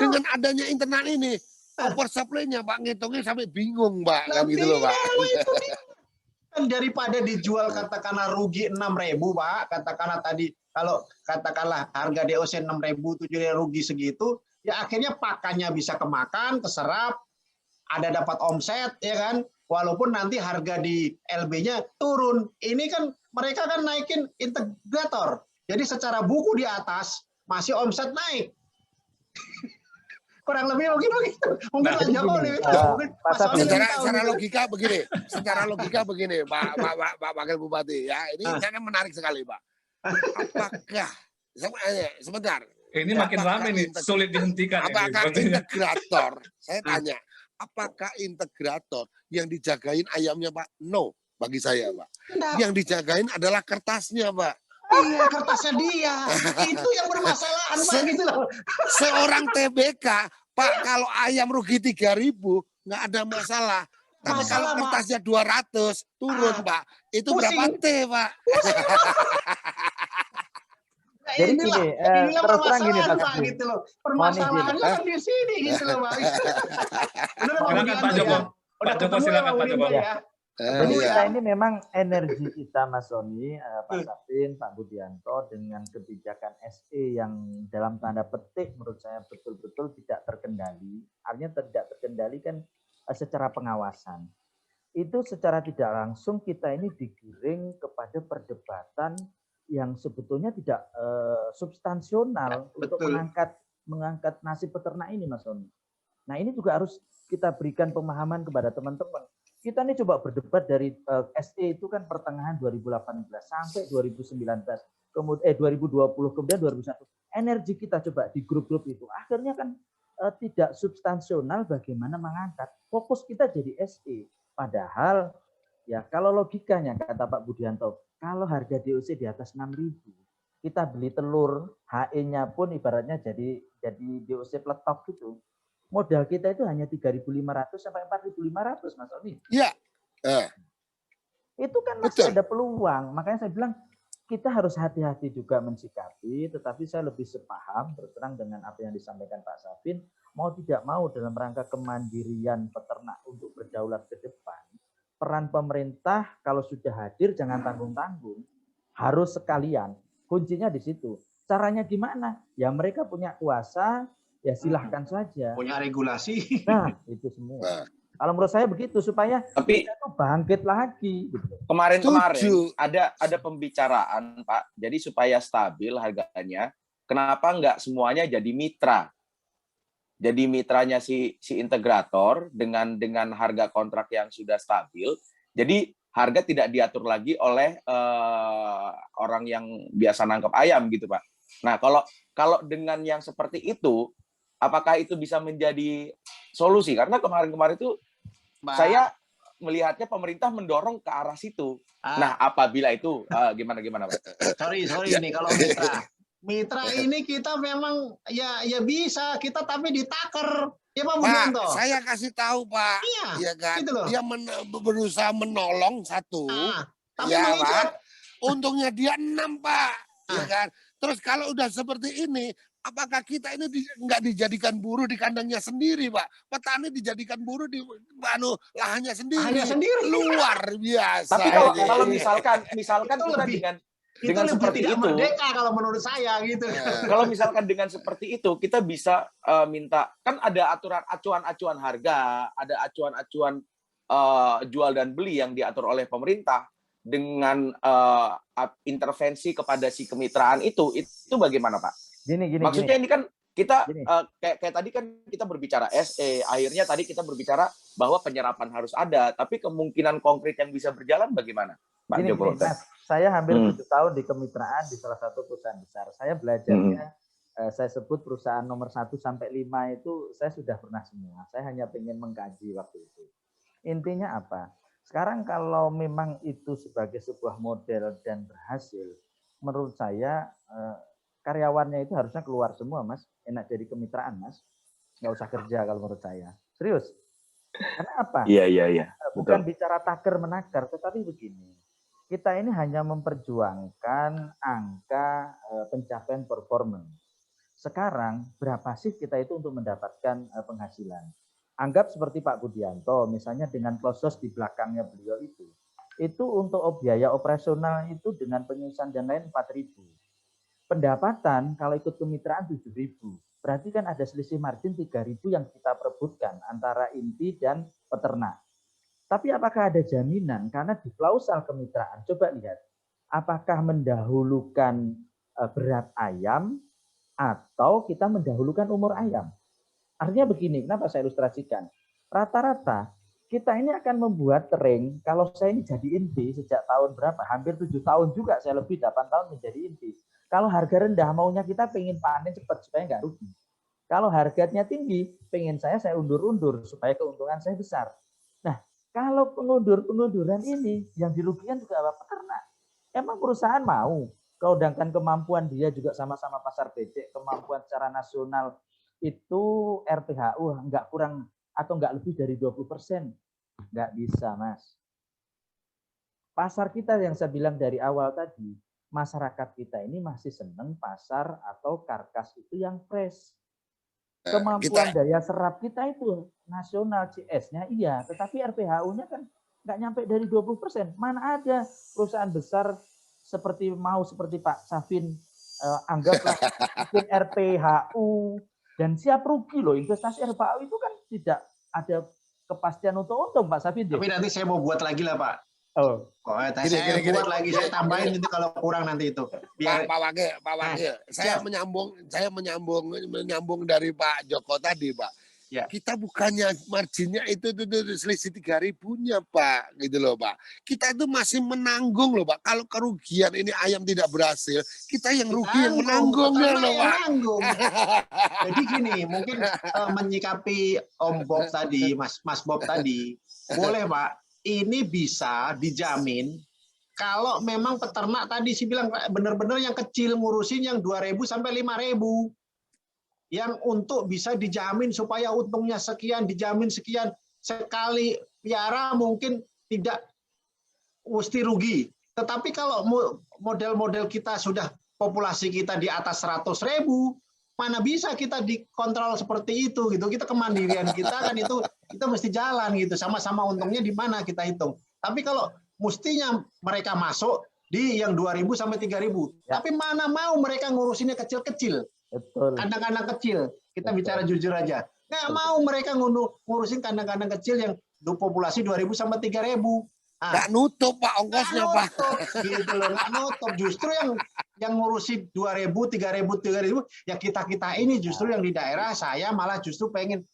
Dengan adanya internal ini, oversupply-nya Pak ngitungnya sampai bingung Pak, kan gitu loh Pak. Itu dia. Kan daripada dijual katakanlah rugi 6.000 Pak, katakanlah tadi kalau katakanlah harga DOC 6.000 7.000 rugi segitu, ya akhirnya pakannya bisa kemakan, keserap, ada dapat omset ya kan, walaupun nanti harga di LB-nya turun. Ini kan mereka kan naikin integrator. Jadi secara buku di atas masih omset naik. Kurang lebih mungkin begitu. Mungkin Pak Jokowi lebih tahu. Mungkin Pak Sony lebih tahu. Secara gitu. logika begini, Pak Wakil Bupati ya, ini kan menarik sekali Pak. Apakah sebentar? Ini makin ramai nih, sulit dihentikan. Apakah ini, integrator? Saya tanya, apakah integrator yang dijagain ayamnya Pak? No, bagi saya Pak. Enggak. Yang dijagain adalah kertasnya Pak. Iya, kertasnya dia. Itu yang bermasalahan Pak gitu loh. Seorang TBK, Pak, kalau ayam rugi 3.000 nggak ada masalah. Tapi Masalah, kalau Pak. kertasnya 200 turun Pak, itu berapa pusing. T Pak? Nah, Jadi inilah gini, terus terang gini, permasalahan Pak Pak Sudi. gitu loh. Mohon Permasalahannya izin. kan di sini gitu loh Pak. Benar Pak Silakan Pak Joko. Udah Pak Joko, ketemu ya silakan, Pak Pak Joko. Wirinto ya. Jadi Iya. kita ini memang energi kita Mas Sony, Pak Sapin, Pak Budianto dengan kebijakan SE yang dalam tanda petik menurut saya betul-betul tidak terkendali. Artinya tidak terkendali kan secara pengawasan. Itu secara tidak langsung kita ini digiring kepada perdebatan yang sebetulnya tidak substansional untuk betul. mengangkat nasib peternak ini Mas Sony. Nah ini juga harus kita berikan pemahaman kepada teman-teman. Kita ini coba berdebat dari SE itu kan pertengahan 2018 sampai 2019, kemudian 2020, kemudian 2021. Energi kita coba di grup-grup itu akhirnya kan tidak substansional bagaimana mengangkat. Fokus kita jadi SE. Padahal ya kalau logikanya kata Pak Budianto, kalau harga DOC di atas 6.000, kita beli telur HE-nya pun ibaratnya jadi DOC peletok gitu. Modal kita itu hanya 3.500 sampai 4.500 Mas Oni. Iya. Itu kan masih ada peluang. Makanya saya bilang kita harus hati-hati juga mensikapi, tetapi saya lebih sepaham berterang dengan apa yang disampaikan Pak Sapin, mau tidak mau dalam rangka kemandirian peternak untuk berdaulat ke depan, peran pemerintah kalau sudah hadir jangan tanggung-tanggung, harus sekalian. Kuncinya di situ. Caranya gimana? Ya mereka punya kuasa, ya silahkan saja. Punya regulasi. Nah, itu semua. Kalau menurut saya begitu supaya Tapi kita tuh bangkit lagi. Gitu. kemarin-kemarin Setuju. ada pembicaraan Pak, jadi supaya stabil harganya, kenapa nggak semuanya jadi mitra? Jadi mitranya si integrator dengan harga kontrak yang sudah stabil. Jadi harga tidak diatur lagi oleh orang yang biasa nangkep ayam gitu Pak. Nah kalau dengan yang seperti itu, apakah itu bisa menjadi solusi? Karena kemarin-kemarin itu Mbak. saya melihatnya pemerintah mendorong ke arah situ. Nah, apabila itu gimana Pak? Sorry ini kalau mitra ini kita memang ya bisa kita tapi ditaker ya Pak Pak, Budianto. saya kasih tahu Pak, Iya, ya kan? gitu loh. Dia berusaha menolong satu, tapi ya mengikat. Pak. Untungnya dia 6 Pak, ya kan? Terus kalau udah seperti ini, apakah kita ini nggak dijadikan buruh di kandangnya sendiri, Pak? Petani dijadikan buruh di lahannya sendiri. Lahannya sendiri. Luar biasa. Tapi kalau misalkan kita dengan seperti tidak itu, merdeka kalau menurut saya gitu. Kalau misalkan dengan seperti itu, kita bisa minta, kan ada aturan acuan harga, ada acuan jual dan beli yang diatur oleh pemerintah dengan intervensi kepada si kemitraan itu bagaimana Pak? Maksudnya ini kan kita kayak tadi kan kita berbicara SE, akhirnya tadi kita berbicara bahwa penyerapan harus ada, tapi kemungkinan konkret yang bisa berjalan bagaimana, Pak Joko? Mas, saya hampir 7 tahun di kemitraan di salah satu perusahaan besar. Saya belajarnya, saya sebut perusahaan nomor 1 sampai 5 itu saya sudah pernah semua. Saya hanya ingin mengkaji waktu itu. Intinya apa? Sekarang kalau memang itu sebagai sebuah model dan berhasil, menurut saya karyawannya itu harusnya keluar semua, Mas. Enak jadi kemitraan, Mas. Nggak usah kerja kalau menurut saya. Serius. Karena apa? Iya. Bukan bicara taker menakar, tetapi begini. Kita ini hanya memperjuangkan angka pencapaian performance. Sekarang berapa sih kita itu untuk mendapatkan penghasilan? Anggap seperti Pak Budianto, misalnya dengan klosos di belakangnya beliau itu untuk biaya operasional itu dengan penyusunan dan lain 4.000. Pendapatan kalau ikut kemitraan 7.000. Berarti kan ada selisih margin 3.000 yang kita perebutkan antara inti dan peternak. Tapi apakah ada jaminan? Karena di klausal kemitraan, coba lihat, apakah mendahulukan berat ayam atau kita mendahulukan umur ayam? Artinya begini, kenapa saya ilustrasikan? Rata-rata kita ini akan membuat tering, kalau saya ini jadi inti sejak tahun berapa? Hampir 7 tahun juga, saya lebih 8 tahun menjadi inti. Kalau harga rendah, maunya kita pengen panen cepat supaya nggak rugi. Kalau harganya tinggi, pengen saya undur-undur supaya keuntungan saya besar. Nah, kalau pengunduran ini yang dirugikan juga apa? Peternak. Emang perusahaan mau? Sedangkan kemampuan dia juga sama-sama pasar becek, kemampuan secara nasional itu RPHU nggak kurang atau nggak lebih dari 20%. Nggak bisa, Mas. Pasar kita yang saya bilang dari awal tadi, masyarakat kita ini masih seneng pasar atau karkas itu yang fresh. Kemampuan daya serap kita itu nasional CS-nya iya, tetapi RPHU-nya kan nggak nyampe dari 20%. Mana ada perusahaan besar seperti Pak Safin, anggaplah mungkin RPHU, dan siap rugi loh. Investasi RPHU itu kan tidak ada kepastian untuk untung, Pak Safin. Tapi nanti saya mau buat lagi lah, Pak. Oh, saya buat lagi, saya tambahin itu kalau kurang nanti itu. Biar Pak Wakil, saya menyambung dari Pak Joko tadi, Pak. Ya. Kita bukannya marginnya itu selisih 3.000-nya, Pak, gitu loh, Pak. Kita itu masih menanggung loh, Pak. Kalau kerugian ini ayam tidak berhasil, kita yang rugi yang menanggungnya loh, Pak. Jadi gini, mungkin menyikapi Om Bob tadi, Mas Bob tadi, boleh, Pak. Ini bisa dijamin kalau memang peternak tadi sih bilang benar-benar yang kecil ngurusin yang 2.000 sampai 5.000. Yang untuk bisa dijamin supaya untungnya sekian, dijamin sekian, sekali piara mungkin tidak mesti rugi. Tetapi kalau model-model kita sudah populasi kita di atas 100.000, mana bisa kita dikontrol seperti itu gitu. Kita kemandirian kita kan itu kita mesti jalan gitu. Sama-sama untungnya di mana kita hitung. Tapi kalau mestinya mereka masuk di yang 2.000 sampai 3.000. Ya. Tapi mana mau mereka ngurusinnya kecil-kecil. Betul. Kandang-kandang kecil, kita bicara jujur aja. Nggak mau mereka ngurusin kandang-kandang kecil yang populasi 2.000 sampai 3.000. Nggak nutup, Pak, ongkosnya, Pak. Gitu loh, nggak nutup. Justru yang ngurusi 2.000, 3.000, ya kita ini justru yang di daerah, saya malah justru pengen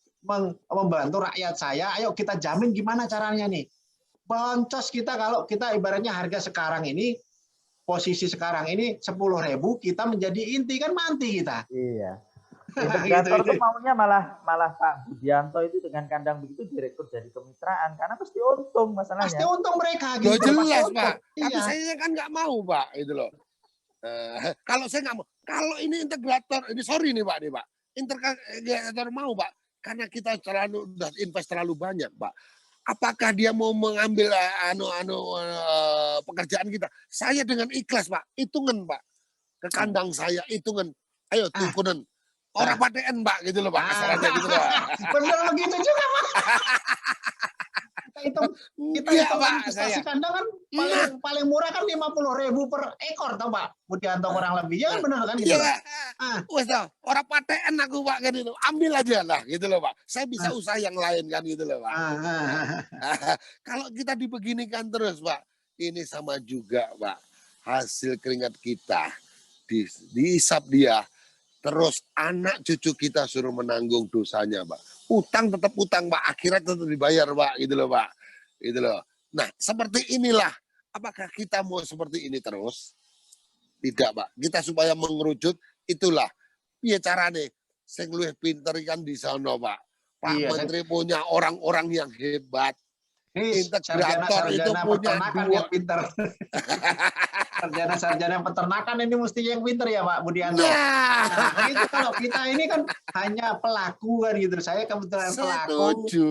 membantu rakyat saya. Ayo kita jamin gimana caranya nih. Boncos kita kalau kita ibaratnya harga sekarang ini, posisi sekarang ini 10.000, kita menjadi inti kan mati kita. Iya. Integrator Gitu. tuh maunya malah Pak Budianto itu dengan kandang begitu direkrut jadi kemitraan karena pasti untung Pasti masalahnya. untung mereka Loh, gitu. jelas Pasti Pak. untung. Tapi Iya. saya kan nggak mau Pak, itu loh. Kalau saya nggak mau, kalau ini integrator, ini sorry nih Pak, integrator mau Pak, karena kita udah invest terlalu banyak Pak. Apakah dia mau mengambil pekerjaan kita? Saya dengan ikhlas Pak, hitungan Pak, ke kandang saya hitungan. Ayo tukunan. Orang paten Pak, gitu loh Pak, kasarannya gitu loh. Bener begitu juga Pak. Kita Iya, hitung Pak, investasi saya. kandang kan paling murah kan 50.000 per ekor tau Pak. Budianto kurang lebih. Ya kan bener kan gitu. Iya, Ah. wes tau, orang paten aku Pak kan itu. Ambil aja lah gitu loh Pak. Saya bisa usaha yang lain kan gitu loh Pak. Kalau kita dibeginikan terus Pak, ini sama juga Pak. Hasil keringat kita dihisap dia. Terus anak cucu kita suruh menanggung dosanya, Pak. Utang tetap utang, Pak. Akhirat tetap dibayar, Pak. Gitu loh, Pak. Gitu loh. Nah, seperti inilah. Apakah kita mau seperti ini terus? Tidak, Pak. Kita supaya mengerucut, itulah. Iya caranya. Saya luwih pinter kan di sana, Pak. Pak Iya, Menteri punya orang-orang yang hebat. Integrator itu sarjana punya peternakan dua. yang pinter. Sarjana peternakan ini mestinya yang pinter ya Pak Budianto. Nah, Nah, itu kalau kita ini kan hanya pelaku kan gitu. Saya kebetulan setuju.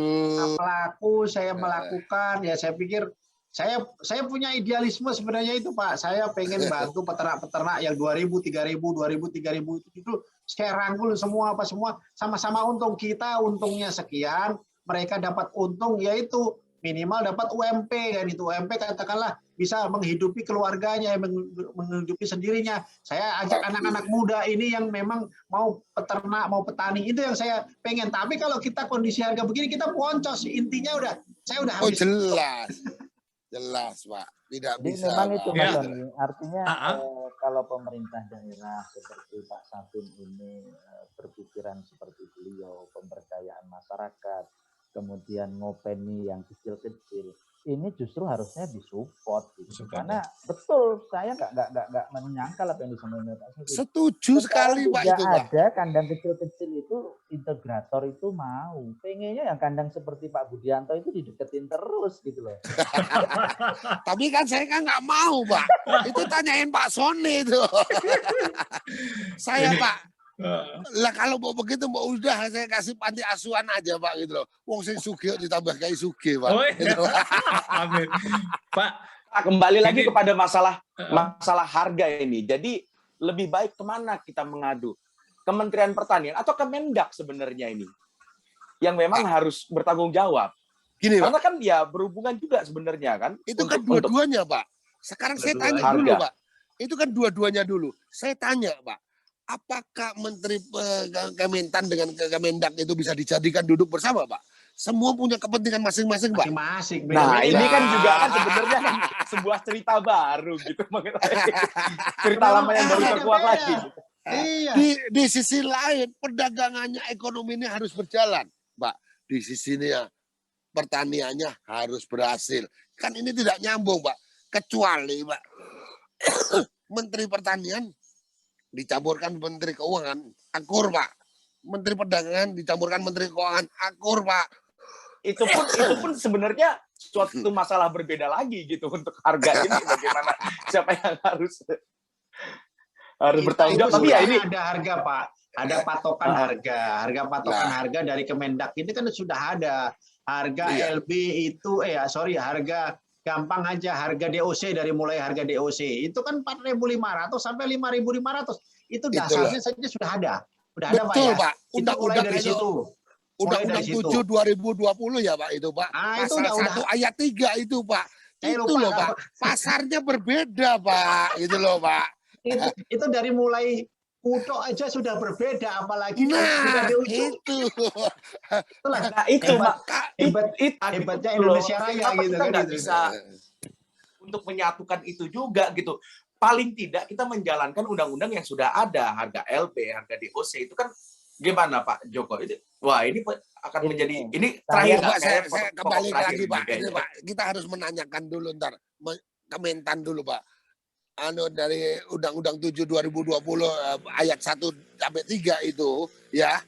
pelaku saya melakukan ya saya pikir saya punya idealisme sebenarnya itu Pak. Saya pengen bantu peternak-peternak yang 2.000, 3.000, 2.000, 3.000 itu saya rangkul semua apa semua sama-sama untung. Kita untungnya sekian, mereka dapat untung yaitu minimal dapat UMP kan itu. UMP katakanlah bisa menghidupi keluarganya, menghidupi sendirinya. Saya ajak anak-anak muda ini yang memang mau peternak, mau petani, itu yang saya pengen. Tapi kalau kita kondisi harga begini, kita boncos. Intinya saya udah Oh habis. jelas. Jelas Pak. Tidak Jadi bisa memang Pak. itu Ya. Mas Doni. Artinya Ah. kalau pemerintah daerah seperti Pak Sabin ini berpikiran seperti beliau, pemberdayaan masyarakat, kemudian ngopeni yang kecil-kecil, ini justru harusnya disupport gitu. Karena betul saya nggak menyangkal apa yang disampaikan Pak Sabin. Setuju sekali Pak Tidak itu Pak. ada kandang kecil-kecil itu integrator itu mau. Pengennya yang kandang seperti Pak Budianto itu dideketin terus gitu loh. Tapi kan saya kan nggak mau Pak. Itu tanyain Pak Sony itu. Saya Ini- Pak. Lah kalau mau begitu mau udah saya kasih panti asuhan aja Pak gitu loh. Wong sing sugih ditambah kayak sugih Pak. Oh, iya. Gitu, Pak. Amin. Pak, Kembali lagi Jadi- kepada masalah harga ini. Jadi lebih baik kemana kita mengadu? Kementerian Pertanian atau Kemendak sebenarnya ini? Yang memang harus bertanggung jawab. Gini Pak. Karena kan ya berhubungan juga sebenarnya kan. Itu kan untuk- dua-duanya Pak. Sekarang saya tanya Dua-duanya. dulu Harga. Pak. Itu kan dua-duanya dulu. Saya tanya Pak. Apakah Menteri Kementan dengan Kemendak itu bisa dijadikan duduk bersama Pak? Semua punya kepentingan masing-masing Pak. Masing-masing. Nah, beda-beda. ini kan juga kan sebenarnya kan sebuah cerita baru gitu. Cerita lama yang baru terkuak Beda. lagi. Iya. Di sisi lain perdagangannya ekonomi ini harus berjalan Pak. Di sisi ini ya pertaniannya harus berhasil. Kan ini tidak nyambung Pak. Kecuali Pak Menteri Pertanian dicampurkan Menteri Keuangan, akur Pak. Menteri Perdagangan dicampurkan Menteri Keuangan, akur Pak. Itu pun sebenarnya suatu masalah berbeda lagi gitu untuk harga ini bagaimana siapa yang harus bertanggung jawab. Tapi ya ini ada harga Pak, ada patokan harga patokan harga dari Kemendak ini kan sudah ada harga Iya. LB itu harga gampang aja harga DOC dari mulai harga DOC itu kan 4.500 sampai 5.500 itu dasarnya saja sudah ada Pak Betul ya. Pak. Itu mulai Undang-undang dari itu. situ. Undang-Undang Mulai dari 7 2020 ya Pak itu Pak. Ah, itu Pasal udah. 1 ayat 3 itu Pak. Saya Itu lupa loh Pak. Pasarnya berbeda Pak. Itu loh Pak. Itu dari mulai Kudo aja sudah berbeda apalagi kalau sudah Nah, di ujung. itu. Itulah nah itu hebat. Pak. Hebatnya Itu loh. Indonesia Raya Kenapa gitu kita kan nggak gitu. bisa untuk menyatukan itu juga gitu. Paling tidak kita menjalankan undang-undang yang sudah ada, harga LB, harga DOC itu kan gimana Pak Joko? Wah ini akan menjadi ini terakhir Pak, nggak? saya Kayak kembali pokok terakhir lagi ini Pak. Ini kayaknya. Pak, kita harus menanyakan dulu ntar Kementan dulu Pak. dari Undang-Undang 7 2020 ayat 1 sampai 3 itu ya,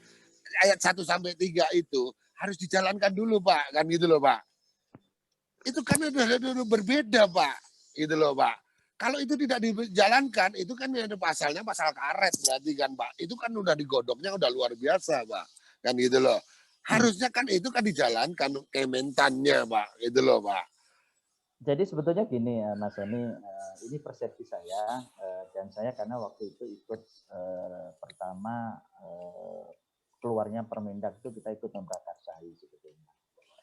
ayat 1 sampai 3 itu harus dijalankan dulu Pak, kan gitu loh Pak. Itu kan udah berbeda Pak, gitu loh Pak. Kalau itu tidak dijalankan, itu kan ada pasalnya pasal karet berarti kan Pak. Itu kan udah digodoknya udah luar biasa Pak, kan gitu loh. Harusnya kan itu kan dijalankan Kementannya Pak, gitu loh Pak. Jadi sebetulnya gini ya Mas Soni, ini persepsi saya dan saya karena waktu itu ikut pertama keluarnya Permendak itu kita ikut memprakarsai sebetulnya.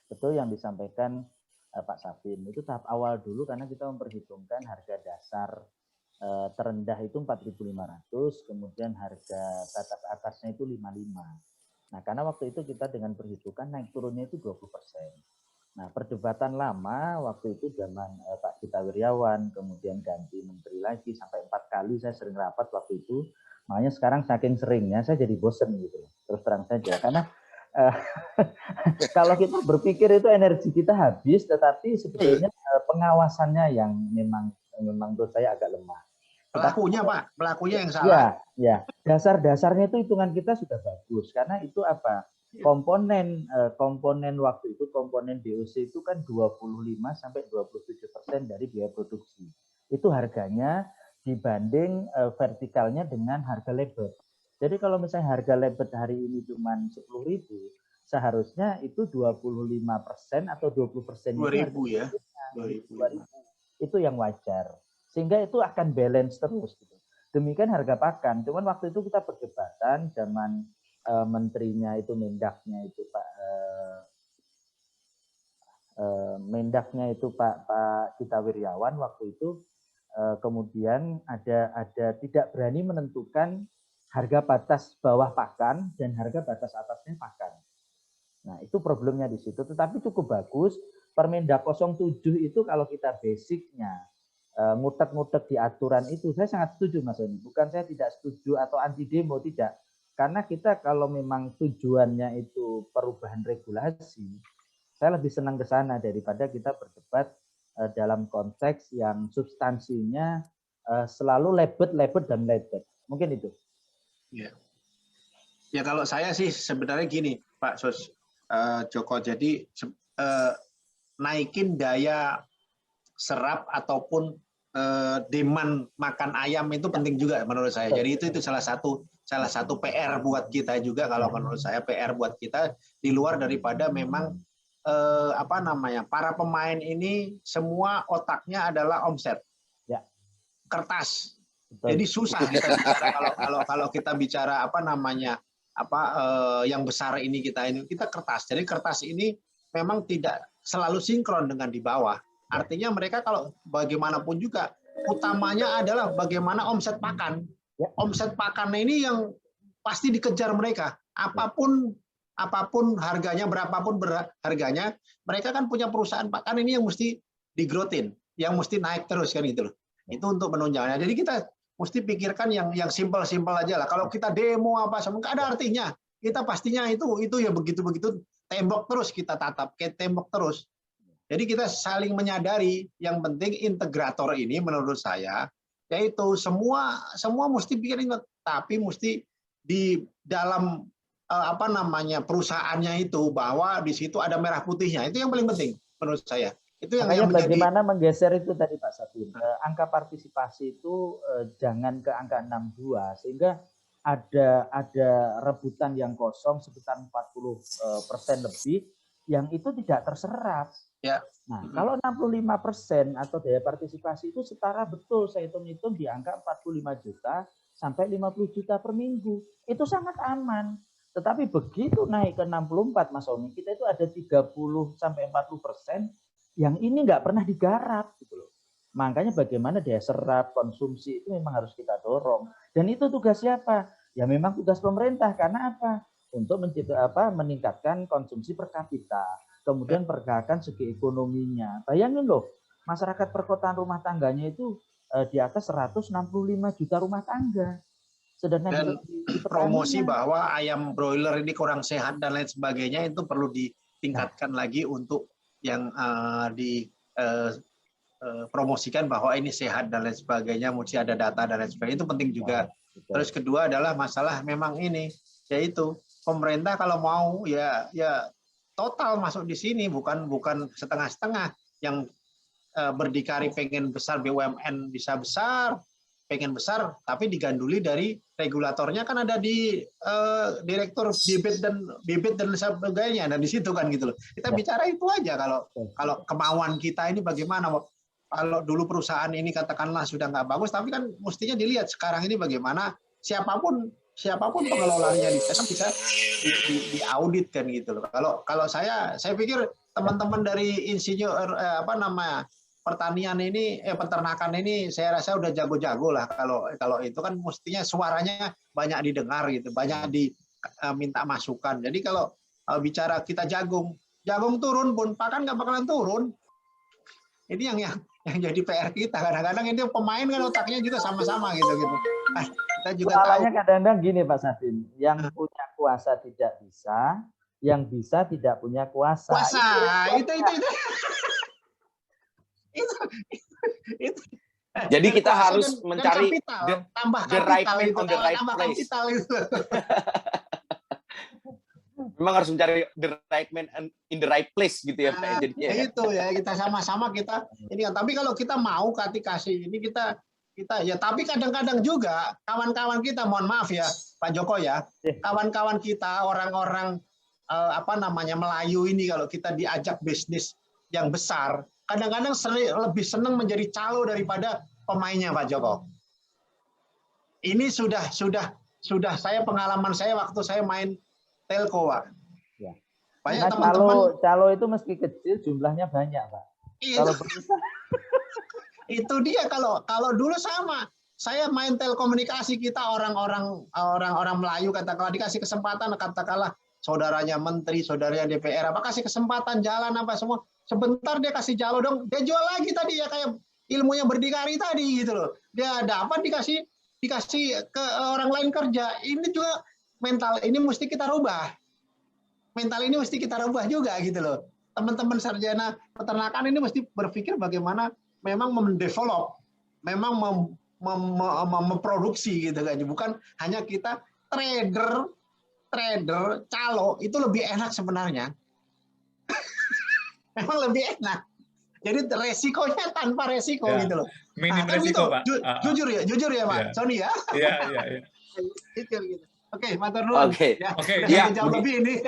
Betul yang disampaikan Pak Safin, itu tahap awal dulu karena kita memperhitungkan harga dasar terendah itu 4.500, kemudian harga batas atasnya itu 55. Nah, karena waktu itu kita dengan perhitungan naik turunnya itu 20%. Nah, perdebatan lama waktu itu zaman Pak Gita Wirjawan, kemudian ganti menteri lagi, sampai 4 kali saya sering rapat waktu itu. Makanya sekarang saking seringnya saya jadi bosen gitu. Terus terang saja, karena kalau kita berpikir itu energi kita habis, tetapi sebetulnya pengawasannya yang memang menurut saya agak lemah. Pelakunya Pak, pelakunya yang salah. Ya. Dasar-dasarnya itu hitungan kita sudah bagus, karena itu apa? Komponen waktu itu komponen DOC itu kan 25 sampai 27% dari biaya produksi. Itu harganya dibanding vertikalnya dengan harga labor. Jadi kalau misalnya harga labor hari ini cuma 10.000, seharusnya itu 25% atau 20% 2.000 ya. 2.000. Itu yang wajar. Sehingga itu akan balance terus gitu. Demikian harga pakan. Cuman waktu itu kita perdebatan zaman menterinya itu Mendaknya itu Pak Gita Wirjawan waktu itu kemudian ada tidak berani menentukan harga batas bawah pakan dan harga batas atasnya pakan. Nah, itu problemnya di situ, tetapi cukup bagus. Permendak 07 itu kalau kita basicnya ngutek-ngutek di aturan itu, saya sangat setuju Mas Soni. Bukan saya tidak setuju atau anti demo, tidak. Karena kita kalau memang tujuannya itu perubahan regulasi, saya lebih senang ke sana daripada kita berdebat dalam konteks yang substansinya selalu lebet. Mungkin itu. Ya kalau saya sih sebenarnya gini Pak Joko, jadi naikin daya serap ataupun demand makan ayam itu penting juga menurut saya. Jadi itu salah satu PR buat kita juga, kalau menurut saya PR buat kita di luar daripada memang para pemain ini semua otaknya adalah omset, kertas. Jadi susah kita bicara kalau kita bicara yang besar ini kita kertas. Jadi kertas ini memang tidak selalu sinkron dengan di bawah. Artinya mereka kalau bagaimanapun juga utamanya adalah bagaimana omset pakan. Omset pakan ini yang pasti dikejar mereka. Apapun harganya, berapapun harganya, mereka kan punya perusahaan pakan ini yang mesti digrotin, yang mesti naik terus kan gitu loh. Itu untuk menunjangnya. Jadi kita mesti pikirkan yang simpel-simpel aja lah. Kalau kita demo nggak ada artinya. Kita pastinya itu ya begitu-begitu tembok terus kita tatap, kayak tembok terus. Jadi kita saling menyadari yang penting integrator ini menurut saya yaitu semua mesti bikin, tapi mesti di dalam perusahaannya itu bahwa di situ ada merah putihnya. Itu yang paling penting menurut saya. Itu yang bagaimana menggeser itu tadi Pak Safin. Angka partisipasi itu jangan ke angka 62 sehingga ada rebutan yang kosong sekitar 40% lebih yang itu tidak terserap. Ya. Nah, kalau 65% atau daya partisipasi itu setara betul, saya hitung-hitung di angka 45 juta sampai 50 juta per minggu. Itu sangat aman. Tetapi begitu naik ke 64 Mas Soni, kita itu ada 30 sampai 40% yang ini nggak pernah digarap gitu loh. Makanya bagaimana daya serap konsumsi itu memang harus kita dorong. Dan itu tugas siapa? Ya memang tugas pemerintah. Karena apa? Untuk meningkatkan konsumsi per kapita. Kemudian pergerakan segi ekonominya. Bayangin loh, masyarakat perkotaan rumah tangganya itu di atas 165 juta rumah tangga. Sedangkan dan di promosi bahwa ayam broiler ini kurang sehat dan lain sebagainya itu perlu ditingkatkan lagi untuk yang promosikan bahwa ini sehat dan lain sebagainya, mesti ada data dan lain sebagainya, itu penting juga. Terus kedua adalah masalah memang ini, yaitu pemerintah kalau mau ya total masuk di sini, bukan setengah-setengah yang berdikari pengen besar, BUMN bisa besar, pengen besar, tapi diganduli dari regulatornya kan ada di direktur bibit dan sebagainya, dan di situ kan gitu loh. Kita bicara itu aja, kalau kemauan kita ini bagaimana. Kalau dulu perusahaan ini katakanlah sudah nggak bagus, tapi kan mestinya dilihat sekarang ini bagaimana siapapun pengelolanya di sana bisa diaudit kan gitu loh. Kalau saya pikir teman-teman dari insinyur pertanian ini, peternakan ini, saya rasa udah jago-jago lah. Kalau itu kan mestinya suaranya banyak didengar gitu, banyak diminta masukan. Jadi kalau bicara kita jagung turun pun pakan nggak bakalan turun. Ini yang jadi PR kita. Kadang-kadang ini pemain kan otaknya juga sama-sama gitu. Nah, kita juga soalnya kadang-kadang gini Pak Sadin, yang punya kuasa tidak bisa, yang bisa tidak punya kuasa. Itu. Jadi kita harus mencari the right man on the right place. Memang harus mencari the right man in the right place gitu ya Pak. Jadinya itu ya, kita sama-sama kita ini kan. Tapi kalau kita mau kasih ini kita ya, tapi kadang-kadang juga kawan-kawan kita, mohon maaf ya Pak Joko ya, kawan-kawan kita orang-orang Melayu ini, kalau kita diajak bisnis yang besar, kadang-kadang lebih senang menjadi calo daripada pemainnya Pak Joko. Ini sudah saya, pengalaman saya waktu saya main telco, Pak. Ya. Banyak teman-teman. Calo itu meski kecil jumlahnya banyak, Pak. Itu, itu dia kalau dulu sama. Saya main telekomunikasi, kita orang-orang Melayu katakanlah dikasih kesempatan, katakanlah saudaranya menteri, saudaranya DPR, apa kasih kesempatan jalan apa semua. Sebentar dia kasih jalo dong, dia jual lagi tadi ya, kayak ilmunya berdikari tadi gitu loh. Dia dapat dikasih ke orang lain kerja. Ini juga mental ini mesti kita rubah. Mental ini mesti kita rubah juga gitu loh. Teman-teman sarjana peternakan ini mesti berpikir bagaimana memang mendevelop, memang memproduksi gitu kan. Bukan hanya kita trader, calo, itu lebih enak sebenarnya. Memang lebih enak. Jadi resikonya tanpa resiko ya, gitu loh. Minim resiko, Pak. Jujur ya Pak, Sony ya. Iya. Gitu. Oke, matur nuwun. Oke. Ya, jauh lebih ini.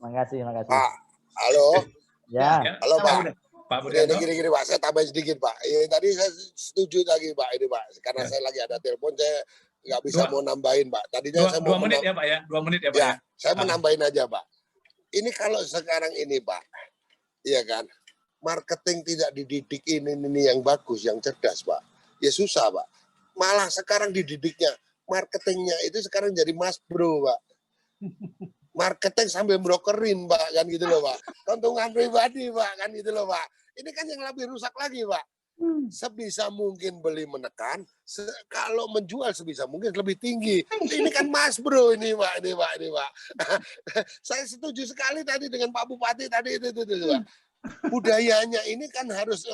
Makasih. Pak, halo. Ya. Halo Pak. Pak Budianto. Gini Pak, saya tambahin sedikit Pak. Ini tadi saya setuju lagi Pak ini Pak, karena saya lagi ada telepon, saya nggak bisa mau nambahin Pak. Tadinya saya mau 2 menit ya Pak ya, 2 menit ya Pak ya. Saya mau nambahin aja Pak. Ini kalau sekarang ini Pak, iya kan, marketing tidak dididik ini yang bagus, yang cerdas Pak. Ya susah Pak. Malah sekarang dididiknya, marketingnya itu sekarang jadi mas bro Pak. Marketing sambil brokerin Pak, kan gitu loh Pak. Keuntungan pribadi Pak, kan gitu loh Pak. Ini kan yang lebih rusak lagi Pak. Sebisa mungkin beli menekan, kalau menjual sebisa mungkin lebih tinggi. Ini kan mas bro ini Pak. Saya setuju sekali tadi dengan Pak Bupati tadi itu Pak. Budayanya ini kan harus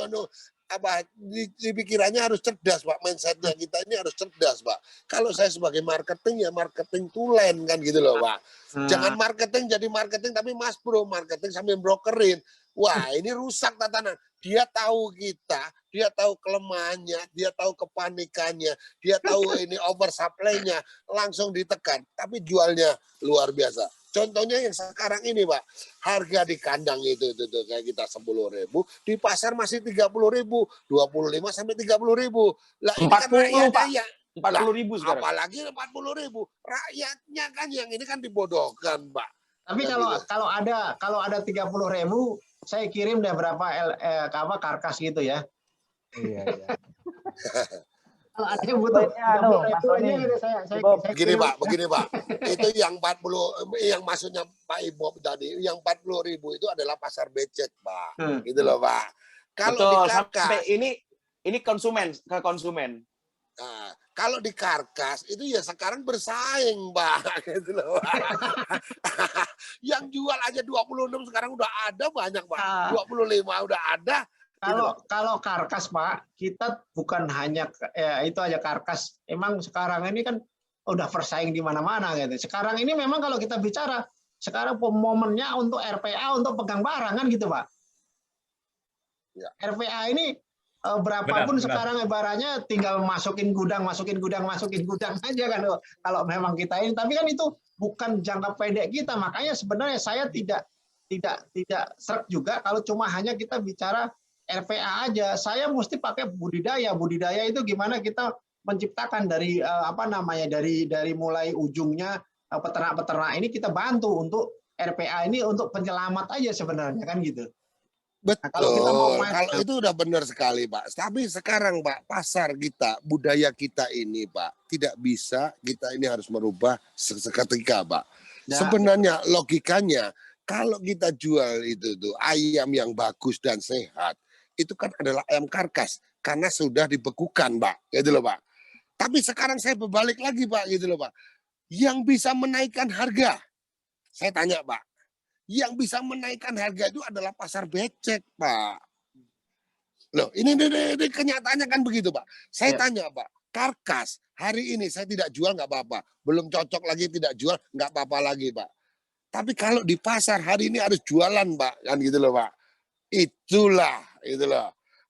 di pikirannya harus cerdas Pak, mindsetnya kita ini harus cerdas Pak. Kalau saya sebagai marketing ya marketing tulen kan gitu loh Pak. Jangan marketing jadi marketing tapi mas bro, marketing sambil brokerin. Wah ini rusak tatanan. Dia tahu kita, dia tahu kelemahannya, dia tahu kepanikannya, dia tahu ini oversupply-nya, langsung ditekan. Tapi jualnya luar biasa. Contohnya yang sekarang ini Pak, harga di kandang itu kayak kita 10.000, di pasar masih 30.000, 25 sampai 30.000. Lah ini 40 kan rakyatnya Pak. ya 40.000 sekarang. Apalagi 40.000. Rakyatnya kan yang ini kan dibodohkan Pak. Tapi kalau ada 30.000, saya kirim deh berapa karkas gitu ya. Iya. Kalau ada yang butuh begini Pak. Itu yang 40, yang maksudnya Pak Ibob tadi, yang 40.000 itu adalah pasar becek Pak. Gitu loh Pak. Kalau di karkas, sampai ini ke konsumen. Nah, kalau di karkas itu ya sekarang bersaing Pak, gitu loh. Yang jual aja 26 sekarang udah ada banyak Pak. 25 udah ada. Kalau karkas Pak, kita bukan hanya itu aja karkas. Emang sekarang ini kan udah bersaing di mana-mana gitu. Sekarang ini memang kalau kita bicara sekarang momennya untuk RPA untuk pegang barang kan gitu Pak. Ya. RPA ini berapapun Benar. sekarang ibaratnya tinggal masukin gudang aja kan kalau memang kita ini. Tapi kan itu bukan jangka pendek kita. Makanya sebenarnya saya tidak serak juga kalau cuma hanya kita bicara RPA aja. Saya mesti pakai budidaya. Budidaya itu gimana kita menciptakan dari dari mulai ujungnya peternak-peternak ini kita bantu untuk RPA ini untuk penyelamat aja sebenarnya kan gitu. Betul, Nah, kalau kita mau kalau itu udah benar sekali Pak. Tapi sekarang Pak, pasar kita, budaya kita ini Pak, tidak bisa kita ini harus merubah seketika Pak. Ya. Sebenarnya logikanya, kalau kita jual itu tuh ayam yang bagus dan sehat, itu kan adalah ayam karkas. Karena sudah dibekukan Pak, gitu loh Pak. Tapi sekarang saya berbalik lagi Pak, gitu loh Pak. Yang bisa menaikkan harga, saya tanya Pak. Yang bisa menaikkan harga itu adalah pasar becek, Pak. Loh, ini kenyataannya kan begitu, Pak. Saya tanya, Pak, karkas hari ini saya tidak jual nggak apa-apa. Belum cocok lagi tidak jual nggak apa-apa lagi, Pak. Tapi kalau di pasar hari ini harus jualan, Pak, kan gitu loh, Pak. Itulah.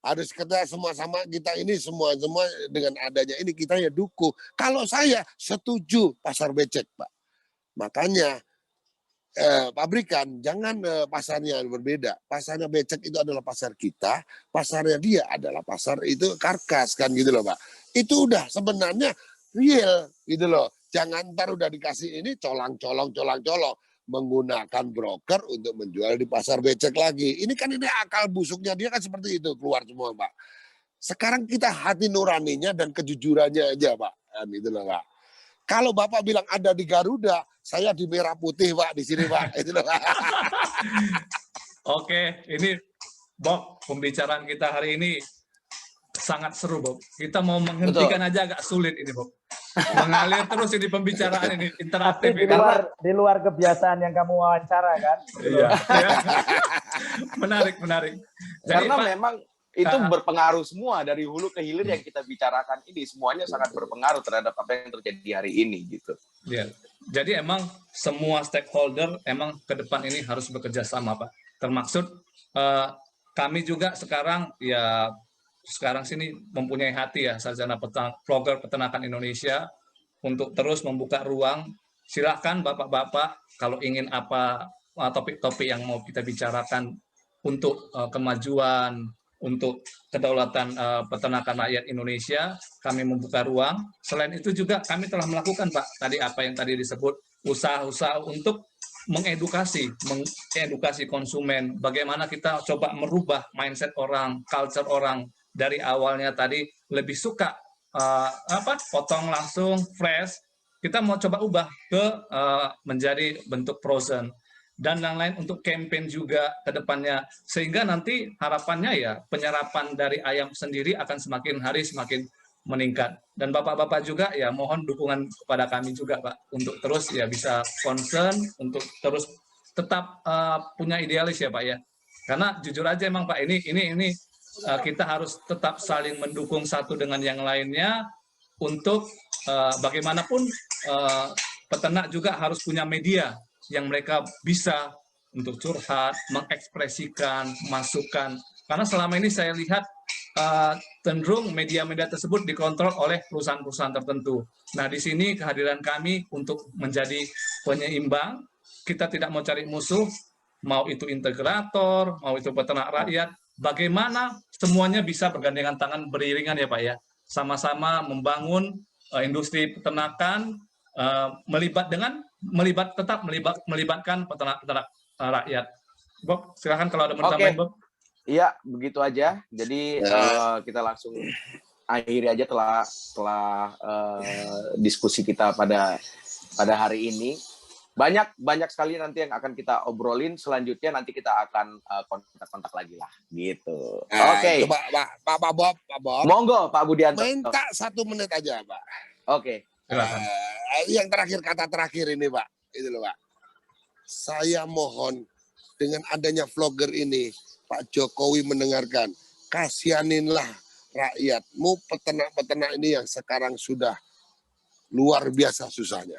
Harus kita sama-sama kita ini semua dengan adanya ini kita ya dukung. Kalau saya setuju pasar becek, Pak. Makanya pabrikan jangan pasarnya berbeda. Pasarnya becek itu adalah pasar kita, pasarnya dia adalah pasar itu karkas kan gitu loh Pak. Itu udah sebenarnya real gitu loh. Jangan ntar udah dikasih ini colang-colong menggunakan broker untuk menjual di pasar becek lagi. Ini kan ini akal busuknya dia kan seperti itu keluar semua Pak. Sekarang kita hati nuraninya dan kejujurannya aja Pak. Kan gitu loh Pak. Kalau Bapak bilang ada di Garuda, saya di merah putih Pak, di sini Pak. Itu loh. Oke, ini Bob, pembicaraan kita hari ini sangat seru Bob. Kita mau menghentikan aja agak sulit ini Bob. Mengalir terus ini pembicaraan ini, interaktif. Tapi di luar kebiasaan yang kamu wawancara kan? Iya. Menarik. Jadi, Karena Pak, memang itu berpengaruh semua dari hulu ke hilir yang kita bicarakan ini, semuanya sangat berpengaruh terhadap apa yang terjadi hari ini gitu. ya. Jadi emang semua stakeholder emang ke depan ini harus bekerja sama Pak. Termaksud kami juga sekarang sini mempunyai hati ya sarjana vlogger peternakan Indonesia untuk terus membuka ruang. Silakan Bapak-bapak kalau ingin apa topik-topik yang mau kita bicarakan untuk kemajuan, untuk kedaulatan peternakan rakyat Indonesia, kami membuka ruang. Selain itu juga kami telah melakukan Pak, tadi apa yang tadi disebut usaha-usaha untuk mengedukasi konsumen, bagaimana kita coba merubah mindset orang, culture orang dari awalnya tadi lebih suka potong langsung fresh, kita mau coba ubah ke menjadi bentuk frozen. Dan yang lain untuk campaign juga ke depannya. Sehingga nanti harapannya ya penyerapan dari ayam sendiri akan semakin hari semakin meningkat. Dan Bapak-bapak juga ya mohon dukungan kepada kami juga Pak. Untuk terus ya bisa concern, untuk terus tetap punya idealis ya Pak ya. Karena jujur aja emang Pak ini kita harus tetap saling mendukung satu dengan yang lainnya. Untuk bagaimanapun peternak juga harus punya media yang mereka bisa untuk curhat, mengekspresikan, masukan. Karena selama ini saya lihat cenderung media-media tersebut dikontrol oleh perusahaan-perusahaan tertentu. Nah, di sini kehadiran kami untuk menjadi penyeimbang, kita tidak mau cari musuh, mau itu integrator, mau itu peternak rakyat, bagaimana semuanya bisa bergandengan tangan beriringan ya Pak ya, sama-sama membangun industri peternakan, melibatkan peternak rakyat. Bob, silakan kalau ada mau tambahin Bob. Iya, begitu aja. Jadi kita langsung akhiri aja setelah diskusi kita pada hari ini. Banyak sekali nanti yang akan kita obrolin. Selanjutnya nanti kita akan kontak lagi lah, gitu. Oke. Pak Bob. Monggo Pak Budianto. Minta 1 menit aja Pak. Oke. Yang terakhir, kata terakhir ini Pak, itu loh Pak. Saya mohon dengan adanya vlogger ini, Pak Jokowi mendengarkan, kasihaninlah rakyatmu, peternak-peternak ini yang sekarang sudah luar biasa susahnya.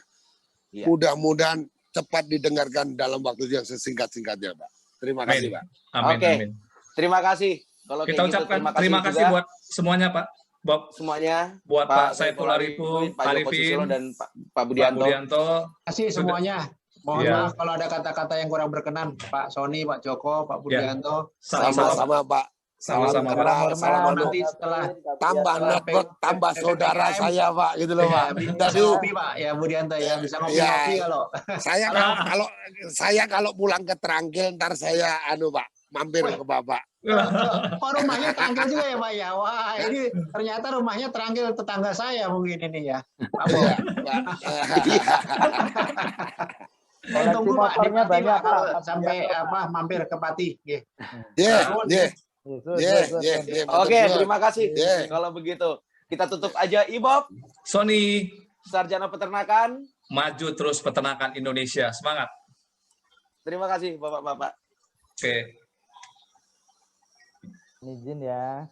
Iya. Mudah-mudahan cepat didengarkan dalam waktu yang sesingkat-singkatnya, Pak. Terima kasih, Pak. Amin, Oke. amin. Terima kasih. Kalau Kita kayak gitu, ucapkan terima kasih juga buat semuanya, Pak. Bob, semuanya, buat Pak Saiful Saiful Arifin, Pak Joko Susilo, dan Pak Pak Budianto. Budianto. Terima kasih semuanya. Mohon Iya. maaf kalau ada kata-kata yang kurang berkenan, Pak Sony, Pak Joko, Pak Budianto. Sama-sama, Pak. Sama-sama, Pak. Sama-sama, Salam Pak. kenal, salam anu. Nanti setelah Tambah setelah network, tambah saudara PPKM, saya, Pak, gitu loh, Pak. ya, bisa Jadi ngopi, Pak, ya Budianto ya, bisa ngopi-ngopi Ya. kalau. saya kalau pulang ke Trangkil ntar saya Pak mampir ke Bapak. Oh, rumahnya Terangkil juga ya, Pak ya. Wah, ini ternyata rumahnya Terangkil tetangga saya mungkin ini ya. Pak Bob. Iya, Pak. Saya tunggu Pak di motornya Pati, banyak, Pak, kalau Pak. sampai mampir ke Pati. Nggih. Oke, terima kasih. Yeah. Kalau begitu, kita tutup aja. Ibob, Sony, Sarjana Peternakan. maju terus peternakan Indonesia. Semangat. Terima kasih, Bapak-bapak. Oke. Izin ya.